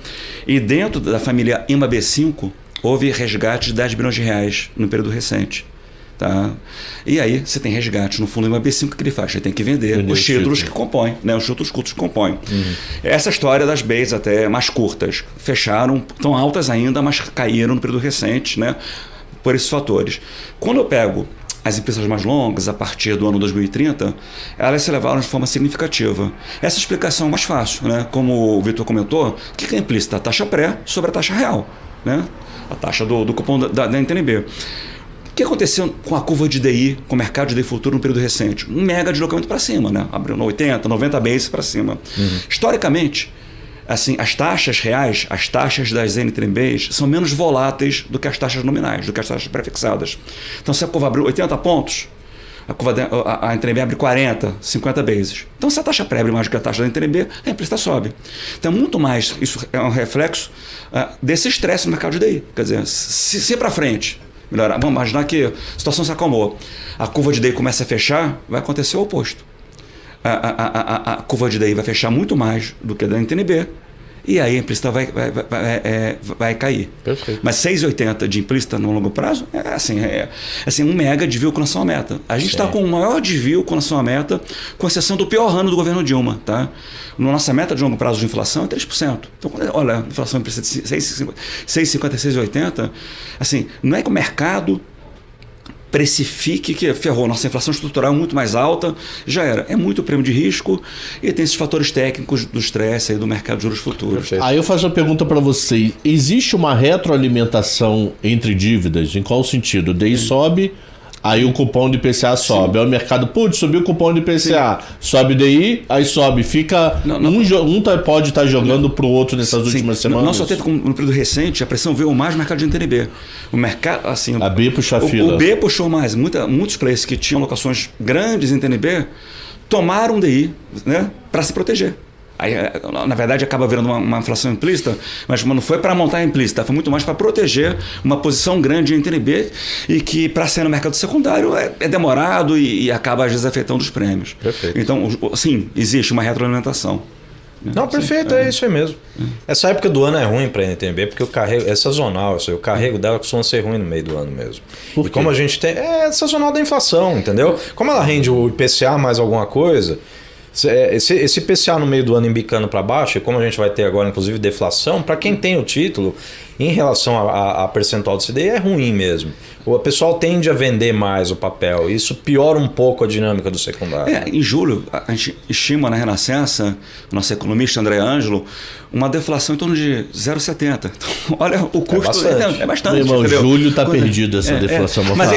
E dentro da família IMAB5, houve resgate de 10 bilhões de reais no período recente. Tá? E aí você tem resgate no fundo IMAB5, que ele faz? Ele tem que vender os títulos que compõem, né, os títulos curtos que compõem. Essa história das Bs até mais curtas fecharam, estão altas ainda, mas caíram no período recente, né, por esses fatores. Quando eu pego as implícitas mais longas, a partir do ano 2030, elas se elevaram de forma significativa. Essa explicação é mais fácil, né? Como o Vitor comentou, o que é implícita? A taxa pré sobre a taxa real, né? A taxa do cupom da NTNB. O que aconteceu com a curva de DI, com o mercado de DI futuro no período recente? Um mega deslocamento para cima, né? Abriu no 80, 90 bases para cima. Historicamente, assim, as taxas reais, as taxas das NTNBs são menos voláteis do que as taxas nominais, do que as taxas prefixadas. Então, se a curva abriu 80 pontos, a NTNB abre 40, 50 bases. Então, se a taxa pré abre mais do que a taxa da NTNB, a implícita sobe. Então, muito mais, isso é um reflexo desse estresse no mercado de DI. Quer dizer, se para frente melhorar, vamos imaginar que a situação se acalmou, a curva de DI começa a fechar, vai acontecer o oposto. A curva de DI vai fechar muito mais do que a da NTNB, e aí a implícita vai cair. Perfeito. Mas 6,80 de implícita no longo prazo é um mega desvio com relação à meta. A gente está com o maior desvio com relação à meta, com exceção do pior ano do governo Dilma. Tá? Nossa meta de longo prazo de inflação é 3%. Então, olha, a inflação implícita de 6,50, 6,80, assim, não é que o mercado precifique que ferrou, nossa inflação estrutural é muito mais alta, já era. É muito prêmio de risco e tem esses fatores técnicos do estresse aí do mercado de juros futuros. Perfeito. Aí eu faço uma pergunta para você. Existe uma retroalimentação entre dívidas? Em qual sentido? O DI sobe, aí o cupom de IPCA sobe. Aí o mercado, putz, subiu o cupom de IPCA. Sobe DI, aí sobe. Fica. Pode estar jogando para o outro nessas últimas semanas. Não só teve como no período recente, a pressão veio mais no mercado de NTNB. O mercado, assim. A B puxa a fila. O B puxou mais. Muitos players que tinham locações grandes em NTNB tomaram DI, né, para se proteger. Aí, na verdade, acaba virando uma inflação implícita, mas não foi para montar implícita, foi muito mais para proteger uma posição grande em NTNB e que, para ser no mercado secundário, é demorado e acaba, às vezes, afetando os prêmios. Perfeito. Então, sim, existe uma retroalimentação. Não, perfeito, é isso aí mesmo. Essa época do ano é ruim para a NTNB, porque é sazonal, o carrego dela costuma ser ruim no meio do ano mesmo. Por E quê? como a gente tem. É sazonal da inflação, entendeu? Como ela rende o IPCA mais alguma coisa. Esse IPCA no meio do ano embicando para baixo, e como a gente vai ter agora, inclusive, deflação, para quem tem o título, em relação a percentual do CDI, é ruim mesmo. O pessoal tende a vender mais o papel, e isso piora um pouco a dinâmica do secundário. Em julho, a gente estima na Renascença, nosso economista André Ângelo, uma deflação em torno de 0,70. Então, olha o custo. É bastante. Meu irmão, entendeu? julho está perdido essa deflação. Mas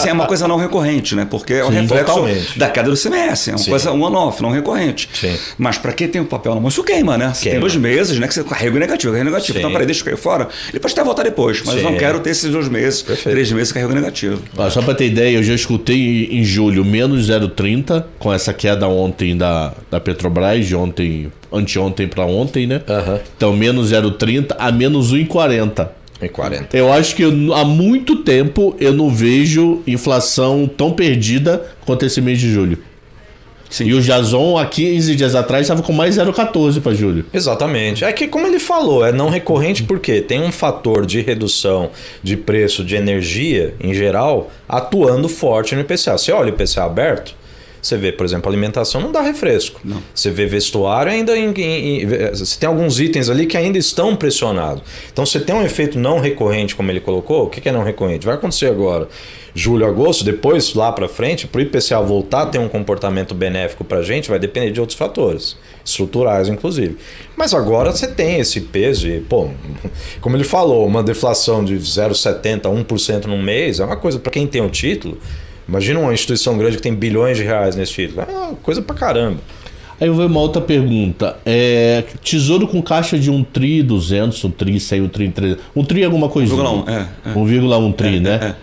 é uma coisa não recorrente, né? Porque é um reflexo totalmente da queda do CMS. É uma coisa one-off, não recorrente. Sim. Mas para quem tem o papel na mão, isso queima, né? Você tem 2 meses, né? Que você carrega negativo. Sim. Então, peraí, deixa eu cair fora. Ele pode até voltar depois, mas eu não quero ter esses 2 meses, 3 meses carrego negativo. Só para ter ideia, eu já escutei em julho menos 0,30 com essa queda ontem da Petrobras, de anteontem para ontem, né? Então menos 0,30 a menos 1,40. 1,40. Eu acho que há muito tempo eu não vejo inflação tão perdida quanto esse mês de julho. Sim. E o Jason, há 15 dias atrás, estava com mais 0,14 para julho. Exatamente. É que, como ele falou, é não recorrente porque tem um fator de redução de preço de energia, em geral, atuando forte no IPCA. Você olha o IPCA aberto, você vê, por exemplo, alimentação não dá refresco. Não. Você vê vestuário ainda você tem alguns itens ali que ainda estão pressionados. Então você tem um efeito não recorrente, como ele colocou. O que é não recorrente? Vai acontecer agora julho, agosto, depois lá para frente, para o IPCA voltar a ter um comportamento benéfico para a gente, vai depender de outros fatores, estruturais inclusive. Mas agora você tem esse peso e, como ele falou, uma deflação de 0,70%, 1% num mês é uma coisa para quem tem o título. Imagina uma instituição grande que tem bilhões de reais nesse título. É uma coisa pra caramba. Aí eu vou uma outra pergunta. Tesouro com caixa de 1 tri 200, 1 tri 100, 1 tri 300. 1 tri é alguma coisinha. 1,1. 1,1 tri, né?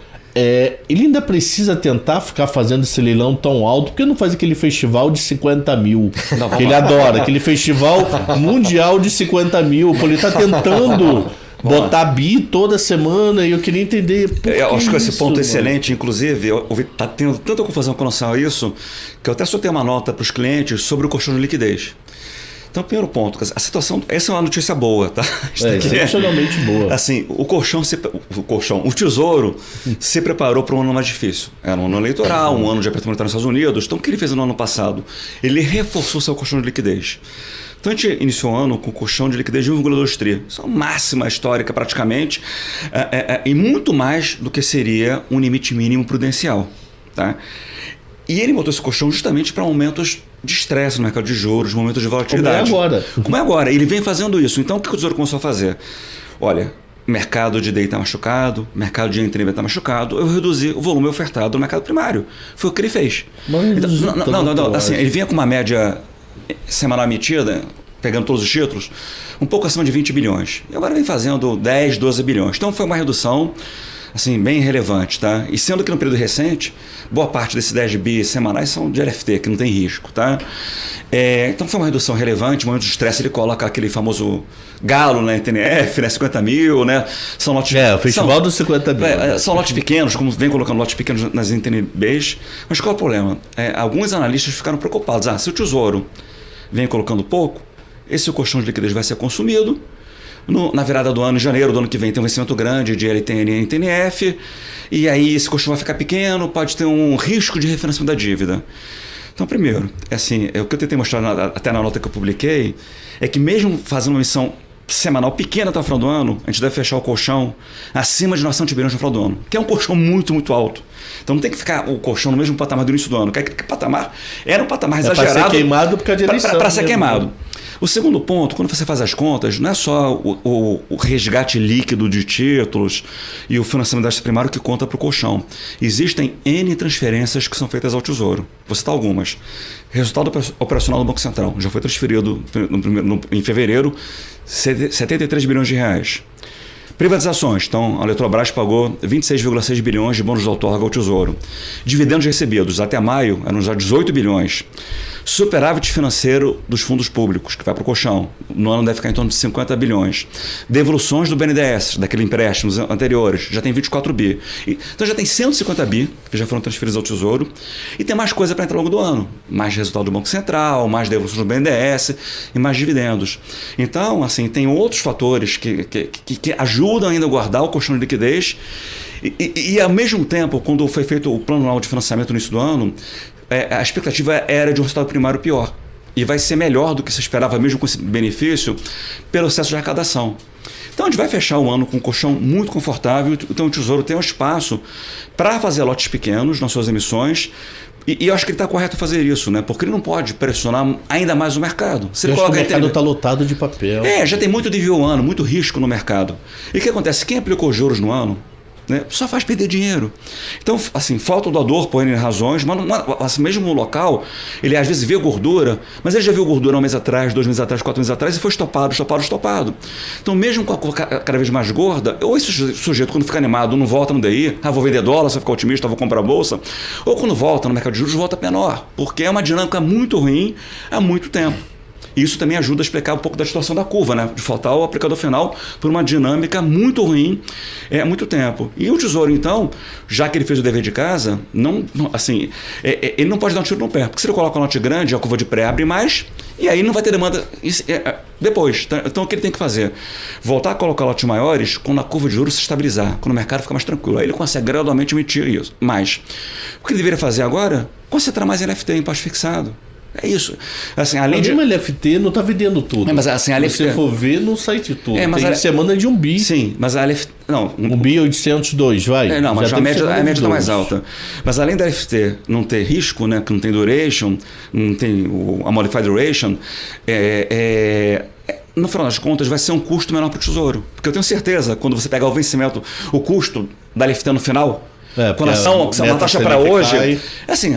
Ele ainda precisa tentar ficar fazendo esse leilão tão alto, porque não faz aquele festival de 50 mil, que ele adora, aquele festival mundial de 50 mil. Ele tá tentando botar bi toda semana e eu queria entender por que eu acho que esse isso, ponto é excelente. Inclusive, está tendo tanta confusão com relação a isso que eu até soltei uma nota para os clientes sobre o colchão de liquidez. Então, primeiro ponto, a situação, essa é uma notícia boa, tá? Excepcionalmente boa. Assim, o Tesouro se preparou para um ano mais difícil. Era um ano eleitoral, um ano de aperto monetário nos Estados Unidos. Então, o que ele fez no ano passado? Ele reforçou seu colchão de liquidez. Então a gente iniciou o ano com colchão de liquidez de 1,2 tri. Isso é uma máxima histórica praticamente, e muito mais do que seria um limite mínimo prudencial. Tá? E ele botou esse colchão justamente para momentos de estresse no mercado de juros, momentos de volatilidade. Como é agora. Como é agora. Ele vem fazendo isso. Então o que o Tesouro começou a fazer? Olha, mercado de DI está machucado, mercado de entretenimento está machucado, eu reduzi o volume ofertado no mercado primário. Foi o que ele fez. Então, não, assim, ele vinha com uma média semanal emitida, pegando todos os títulos, um pouco acima de 20 bilhões. E agora vem fazendo 10, 12 bilhões. Então foi uma redução assim, bem relevante, tá? E sendo que no período recente, boa parte desses 10 bi semanais são de LFT, que não tem risco, tá? Então foi uma redução relevante, no momento de estresse ele coloca aquele famoso galo na NTNF, né? 50 mil, né? São lotes, o festival dos 50 mil. São lotes pequenos, como vem colocando lotes pequenos nas NTNBs, mas qual é o problema? Alguns analistas ficaram preocupados, se o Tesouro vem colocando pouco, esse colchão de liquidez vai ser consumido. Na virada do ano, em janeiro do ano que vem, tem um vencimento grande de LTN e NTNF, e aí esse colchão vai ficar pequeno, pode ter um risco de refinanciamento da dívida. Então, primeiro, o que eu tentei mostrar até na nota que eu publiquei, é que mesmo fazendo uma emissão semanal pequena até o final do ano, a gente deve fechar o colchão acima de 900 bilhões no final do ano, que é um colchão muito, muito alto. Então não tem que ficar o colchão no mesmo patamar do início do ano, que patamar era um patamar exagerado. Para ser queimado por causa de eleição. Para ser queimado. O segundo ponto, quando você faz as contas, não é só o resgate líquido de títulos e o financiamento da dívida primário que conta para o colchão. Existem N transferências que são feitas ao Tesouro. Vou citar algumas. Resultado operacional do Banco Central. Já foi transferido em fevereiro 73 bilhões de reais. Privatizações. Então, a Eletrobras pagou 26,6 bilhões de bônus de outorga ao Tesouro. Dividendos recebidos até maio eram já 18 bilhões. Superávit financeiro dos fundos públicos, que vai para o colchão. No ano deve ficar em torno de 50 bilhões. Devoluções do BNDES, daqueles empréstimos anteriores, já tem 24 bi. Então já tem 150 bi, que já foram transferidos ao Tesouro. E tem mais coisa para entrar ao longo do ano. Mais resultado do Banco Central, mais devoluções do BNDES e mais dividendos. Então, assim, tem outros fatores que ajudam ainda a guardar o colchão de liquidez. E ao mesmo tempo, quando foi feito o plano anual de financiamento no início do ano, a expectativa era de um resultado primário pior. E vai ser melhor do que se esperava, mesmo com esse benefício, pelo excesso de arrecadação. Então a gente vai fechar o ano com um colchão muito confortável. Então o Tesouro tem um espaço para fazer lotes pequenos nas suas emissões. E eu acho que ele está correto fazer isso, né? Porque ele não pode pressionar ainda mais o mercado. Se ele coloca o mercado está lotado de papel. Já tem muito DVO ano, muito risco no mercado. E o que acontece? Quem aplicou juros no ano, né, só faz perder dinheiro. Então, assim, falta o doador por N razões, mas assim, mesmo no local, ele às vezes vê gordura, mas ele já viu gordura um mês atrás, 2 meses atrás, 4 meses atrás, e foi estopado. Então, mesmo com a curva cada vez mais gorda, ou esse sujeito, quando fica animado, não volta no DI, vou vender dólar, se eu ficar otimista, vou comprar a bolsa, ou quando volta no mercado de juros, volta menor, porque é uma dinâmica muito ruim há muito tempo. Isso também ajuda a explicar um pouco da distorção da curva, né? De faltar o aplicador final por uma dinâmica muito ruim há muito tempo. E o Tesouro, então, já que ele fez o dever de casa, ele não pode dar um tiro no pé. Porque se ele coloca um lote grande, a curva de pré abre mais, e aí não vai ter demanda depois. Então, o que ele tem que fazer? Voltar a colocar lotes maiores quando a curva de juros se estabilizar, quando o mercado ficar mais tranquilo. Aí ele consegue gradualmente emitir isso. Mas, o que ele deveria fazer agora? Concentrar mais em LFT, em imposto fixado. É isso. Assim, além de... LFT não está vendendo tudo. Mas assim, a LFT... Se você for ver, não sai de tudo. Tem semana de 1 bi. Sim, mas a LFT... Não, 1 bi 802, vai. Não, mas a média está mais alta. Mas além da LFT não ter risco, né, que não tem duration, não tem a modified duration, no final das contas vai ser um custo menor para o Tesouro. Porque eu tenho certeza, quando você pegar o vencimento, o custo da LFT no final... Quando a taxa para hoje, assim,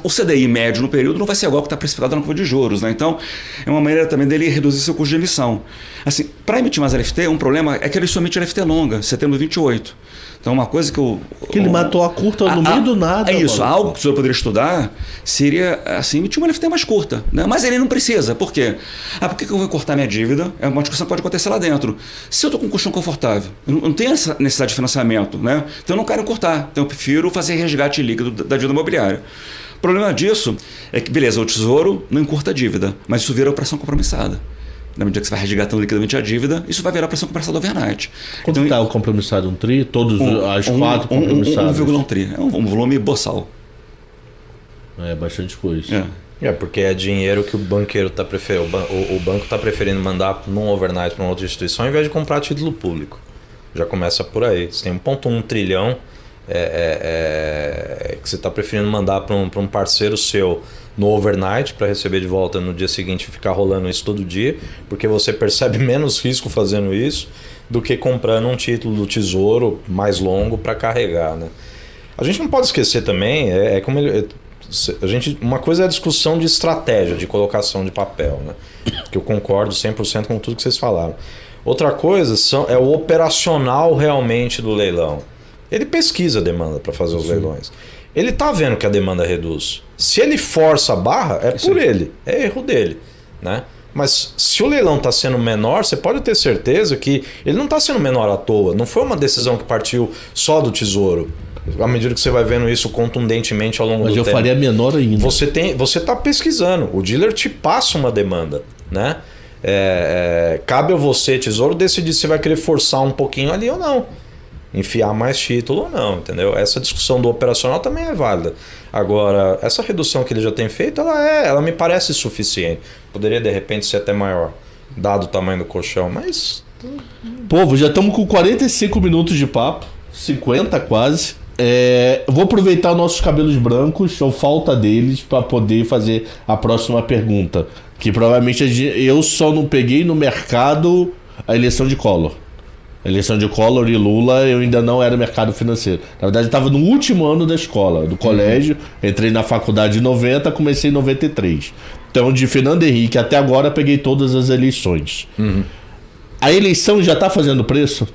o CDI médio no período não vai ser igual ao que está precificado na curva de juros, né? Então, é uma maneira também dele reduzir seu custo de emissão. Assim, para emitir mais LFT, um problema é que ele só emite LFT longa, setembro de 28. Então, uma coisa que ele matou a curta no meio do nada. É isso. Algo que o Tesouro poderia estudar seria, assim, emitir uma LFT mais curta, né? Mas ele não precisa. Por quê? Por que eu vou cortar minha dívida? É uma discussão que pode acontecer lá dentro. Se eu estou com um colchão confortável, eu não tenho essa necessidade de financiamento, né? Então, eu não quero cortar. Então, eu prefiro fazer resgate líquido da dívida imobiliária. O problema disso é que, beleza, o Tesouro não encurta a dívida, mas isso vira operação compromissada. Na medida que você vai resgatando liquidamente a dívida, isso vai virar pressão compromissada overnight. Quanto está o compromissado? Um tri? Todos as 4 compromissados? 1,1 tri. É um volume boçal. É bastante coisa. Porque é dinheiro que o banqueiro está preferindo. O banco está preferindo mandar num overnight para uma outra instituição ao invés de comprar título público. Já começa por aí. Você tem 1,1 trilhão que você está preferindo mandar para um parceiro seu no overnight para receber de volta no dia seguinte e ficar rolando isso todo dia, porque você percebe menos risco fazendo isso do que comprando um título do Tesouro mais longo para carregar, né? A gente não pode esquecer também, como uma coisa é a discussão de estratégia de colocação de papel, né? Que eu concordo 100% com tudo que vocês falaram. Outra coisa é o operacional realmente do leilão. Ele pesquisa a demanda para fazer os leilões. Ele está vendo que a demanda reduz. Se ele força a barra, é por ele, é erro dele, né? Mas se o leilão está sendo menor, você pode ter certeza que ele não está sendo menor à toa. Não foi uma decisão que partiu só do Tesouro. À medida que você vai vendo isso contundentemente ao longo do tempo. Mas eu faria menor ainda. Você está pesquisando. O dealer te passa uma demanda, né? Cabe a você, Tesouro, decidir se vai querer forçar um pouquinho ali ou não. Enfiar mais título ou não, entendeu? Essa discussão do operacional também é válida. Agora, essa redução que ele já tem feito, ela me parece suficiente. Poderia, de repente, ser até maior, dado o tamanho do colchão, mas... Povo, já estamos com 45 minutos de papo, 50 quase. Vou aproveitar nossos cabelos brancos, ou falta deles, para poder fazer a próxima pergunta. Que provavelmente eu só não peguei no mercado a eleição de Collor. A eleição de Collor e Lula, eu ainda não era mercado financeiro. Na verdade, eu estava no último ano da escola, do colégio. Entrei na faculdade em 90, comecei em 93. Então, de Fernando Henrique até agora, peguei todas as eleições. A eleição já está fazendo preço?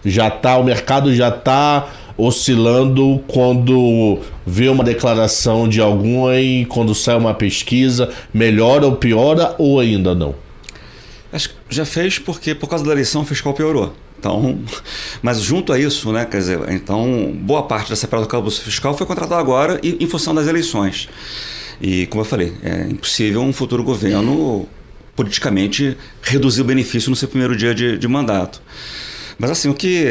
O mercado já está oscilando quando vê uma declaração de alguém, quando sai uma pesquisa, melhora ou piora, ou ainda não? Acho que já fez porque por causa da eleição o fiscal piorou. Então, mas junto a isso, né, quer dizer, então boa parte dessa perda do calabouço fiscal foi contratada agora em função das eleições. E como eu falei, é impossível um futuro governo politicamente reduzir o benefício no seu primeiro dia de mandato. Mas assim, o que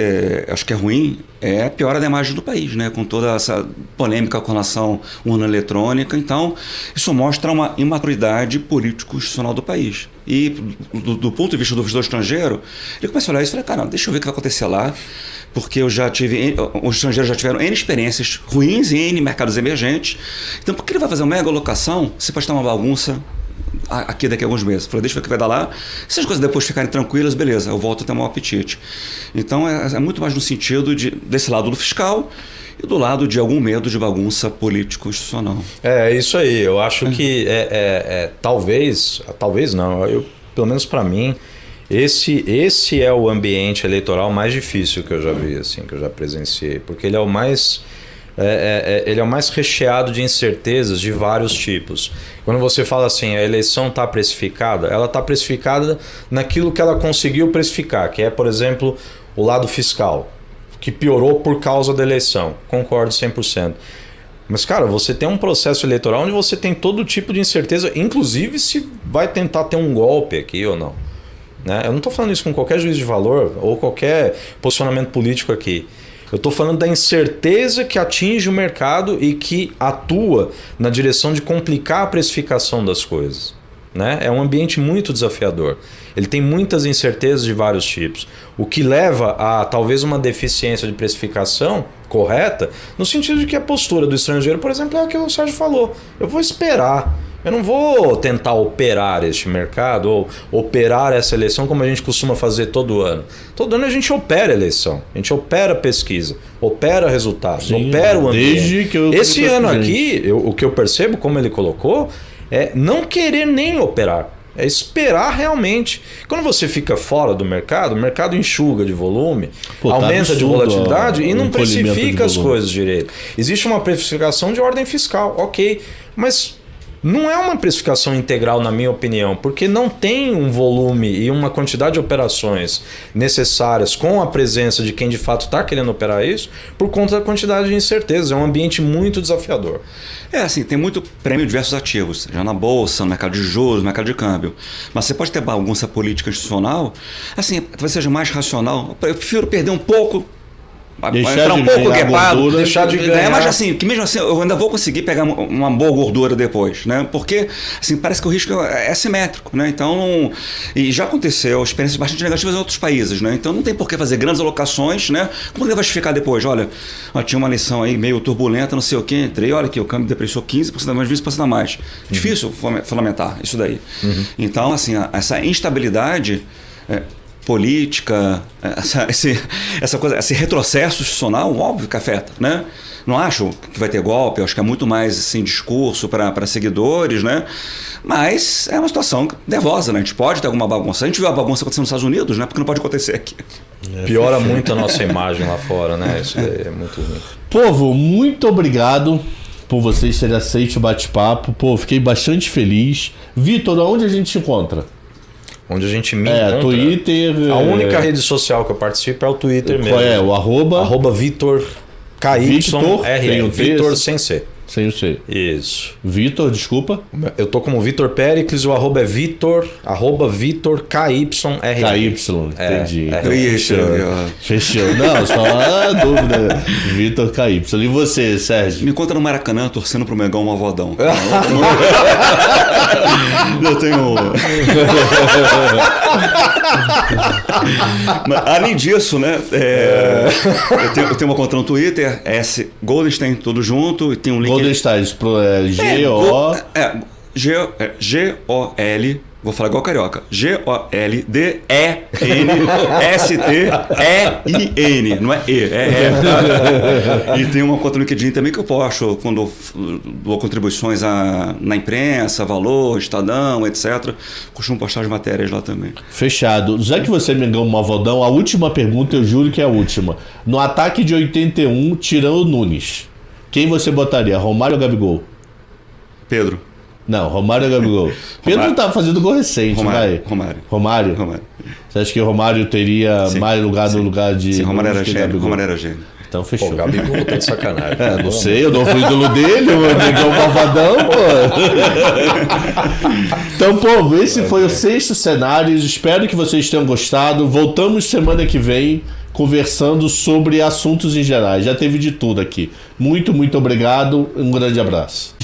acho que é ruim é a piora da imagem do país, né? Com toda essa polêmica com relação à urna eletrônica. Então, isso mostra uma imaturidade político-institucional do país. E do ponto de vista do investidor estrangeiro, ele começa a olhar isso e fala, cara, deixa eu ver o que vai acontecer lá, porque os estrangeiros já tiveram N experiências ruins em N mercados emergentes. Então, por que ele vai fazer uma mega alocação se pode estar uma bagunça aqui daqui a alguns meses? Falei, deixa eu ver o que vai dar lá. Se as coisas depois ficarem tranquilas, beleza, eu volto a ter um apetite. Então é muito mais no sentido desse lado do fiscal e do lado de algum medo de bagunça político-institucional. É isso aí. Eu acho que talvez não, pelo menos para mim, esse é o ambiente eleitoral mais difícil que eu já vi, assim, que eu já presenciei, porque ele é o mais recheado de incertezas de vários tipos. Quando você fala assim, a eleição está precificada, ela está precificada naquilo que ela conseguiu precificar, que é, por exemplo, o lado fiscal, que piorou por causa da eleição. Concordo 100%. Mas, cara, você tem um processo eleitoral onde você tem todo tipo de incerteza, inclusive se vai tentar ter um golpe aqui ou não. Né? Eu não estou falando isso com qualquer juízo de valor ou qualquer posicionamento político aqui. Eu estou falando da incerteza que atinge o mercado e que atua na direção de complicar a precificação das coisas. Né? É um ambiente muito desafiador. Ele tem muitas incertezas de vários tipos, o que leva a talvez uma deficiência de precificação correta, no sentido de que a postura do estrangeiro, por exemplo, é o que o Sérgio falou. Eu vou esperar. Eu não vou tentar operar este mercado ou operar essa eleição como a gente costuma fazer todo ano. Todo ano a gente opera a eleição, a gente opera a pesquisa, opera resultados, opera o ambiente. Esse ano aqui, o que eu percebo, como ele colocou, é não querer nem operar. É esperar realmente. Quando você fica fora do mercado, o mercado enxuga de volume, aumenta de volatilidade e não precifica as coisas direito. Existe uma precificação de ordem fiscal, ok, mas não é uma precificação integral, na minha opinião, porque não tem um volume e uma quantidade de operações necessárias com a presença de quem de fato está querendo operar isso, por conta da quantidade de incertezas. É um ambiente muito desafiador. Assim, tem muito prêmio de diversos ativos, já na bolsa, no mercado de juros, no mercado de câmbio. Mas você pode ter bagunça política institucional, assim, talvez seja mais racional. Eu prefiro perder um pouco, entrar um pouco guepado, deixar de ganhar. Mas assim, que mesmo assim eu ainda vou conseguir pegar uma boa gordura depois, né? Porque assim, parece que o risco é assimétrico, né? Então, e já aconteceu experiências bastante negativas em outros países, né? Então não tem por que fazer grandes alocações, né? Como que vai justificar depois? Olha, tinha uma eleição aí meio turbulenta, não sei o que, entrei, olha aqui, o câmbio depreciou 15% a mais, 20% a mais. Difícil fundamentar isso daí. Então, assim, essa instabilidade política, essa coisa, esse retrocesso institucional, óbvio que afeta, né? Não acho que vai ter golpe, acho que é muito mais assim, discurso para seguidores, né? Mas é uma situação nervosa, né? A gente pode ter alguma bagunça. A gente viu a bagunça acontecendo nos Estados Unidos, né? Porque não pode acontecer aqui. Piora muito a nossa imagem lá fora, né? Isso é muito ruim. Povo, muito obrigado por vocês terem aceito o bate-papo. Pô, fiquei bastante feliz. Vitor, onde a gente te encontra? Onde a gente me encontra. Twitter. A única rede social que eu participo é o Twitter mesmo. Qual é? O arroba Vitor KYRL. Vitor sem C. Sem o C. Isso. Vitor, desculpa. Eu tô como Vitor Péricles, o arroba é Vitor, arroba Vitor KYRL. KY, entendi. Fechou. Não, só a dúvida. Vitor KY. E você, Sérgio? Me conta no Maracanã torcendo pro Mengão Malvadão. Eu tenho. Mas, além disso, né? Eu tenho uma conta no Twitter, S Goldenstein, tudo junto, e tem um link. Goldenstein, G-O-L, vou falar igual carioca, G-O-L-D-E-N-S-T-E-I-N, não é E, tá? E tem uma conta no LinkedIn também que eu posto quando dou contribuições na imprensa, Valor, Estadão, etc. Costumo postar as matérias lá também. Fechado. Já que você me engana, Malvadão, a última pergunta, eu juro que é a última. No ataque de 81, tirando o Nunes, quem você botaria, Romário ou Gabigol? Pedro. Não, Romário ou Gabigol? Pedro tá fazendo gol recente, vai. Romário. Você acha que o Romário teria mais lugar no lugar de... Sim, Romário era gênio. Então fechou. Pô, Gabigol tá de sacanagem. Não sei, eu não fui ídolo dele, o Negão Malvadão, pô. Então, povo, esse foi o 6º cenário. Espero que vocês tenham gostado. Voltamos semana que vem conversando sobre assuntos em geral. Já teve de tudo aqui. Muito, muito obrigado. Um grande abraço.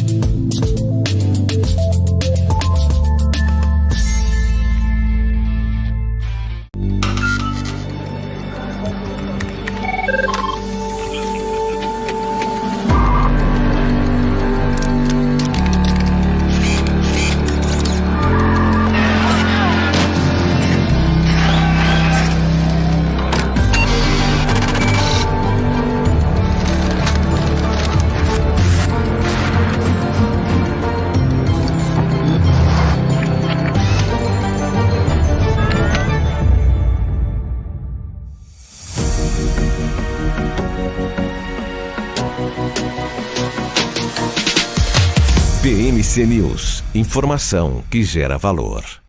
BMC News, informação que gera valor.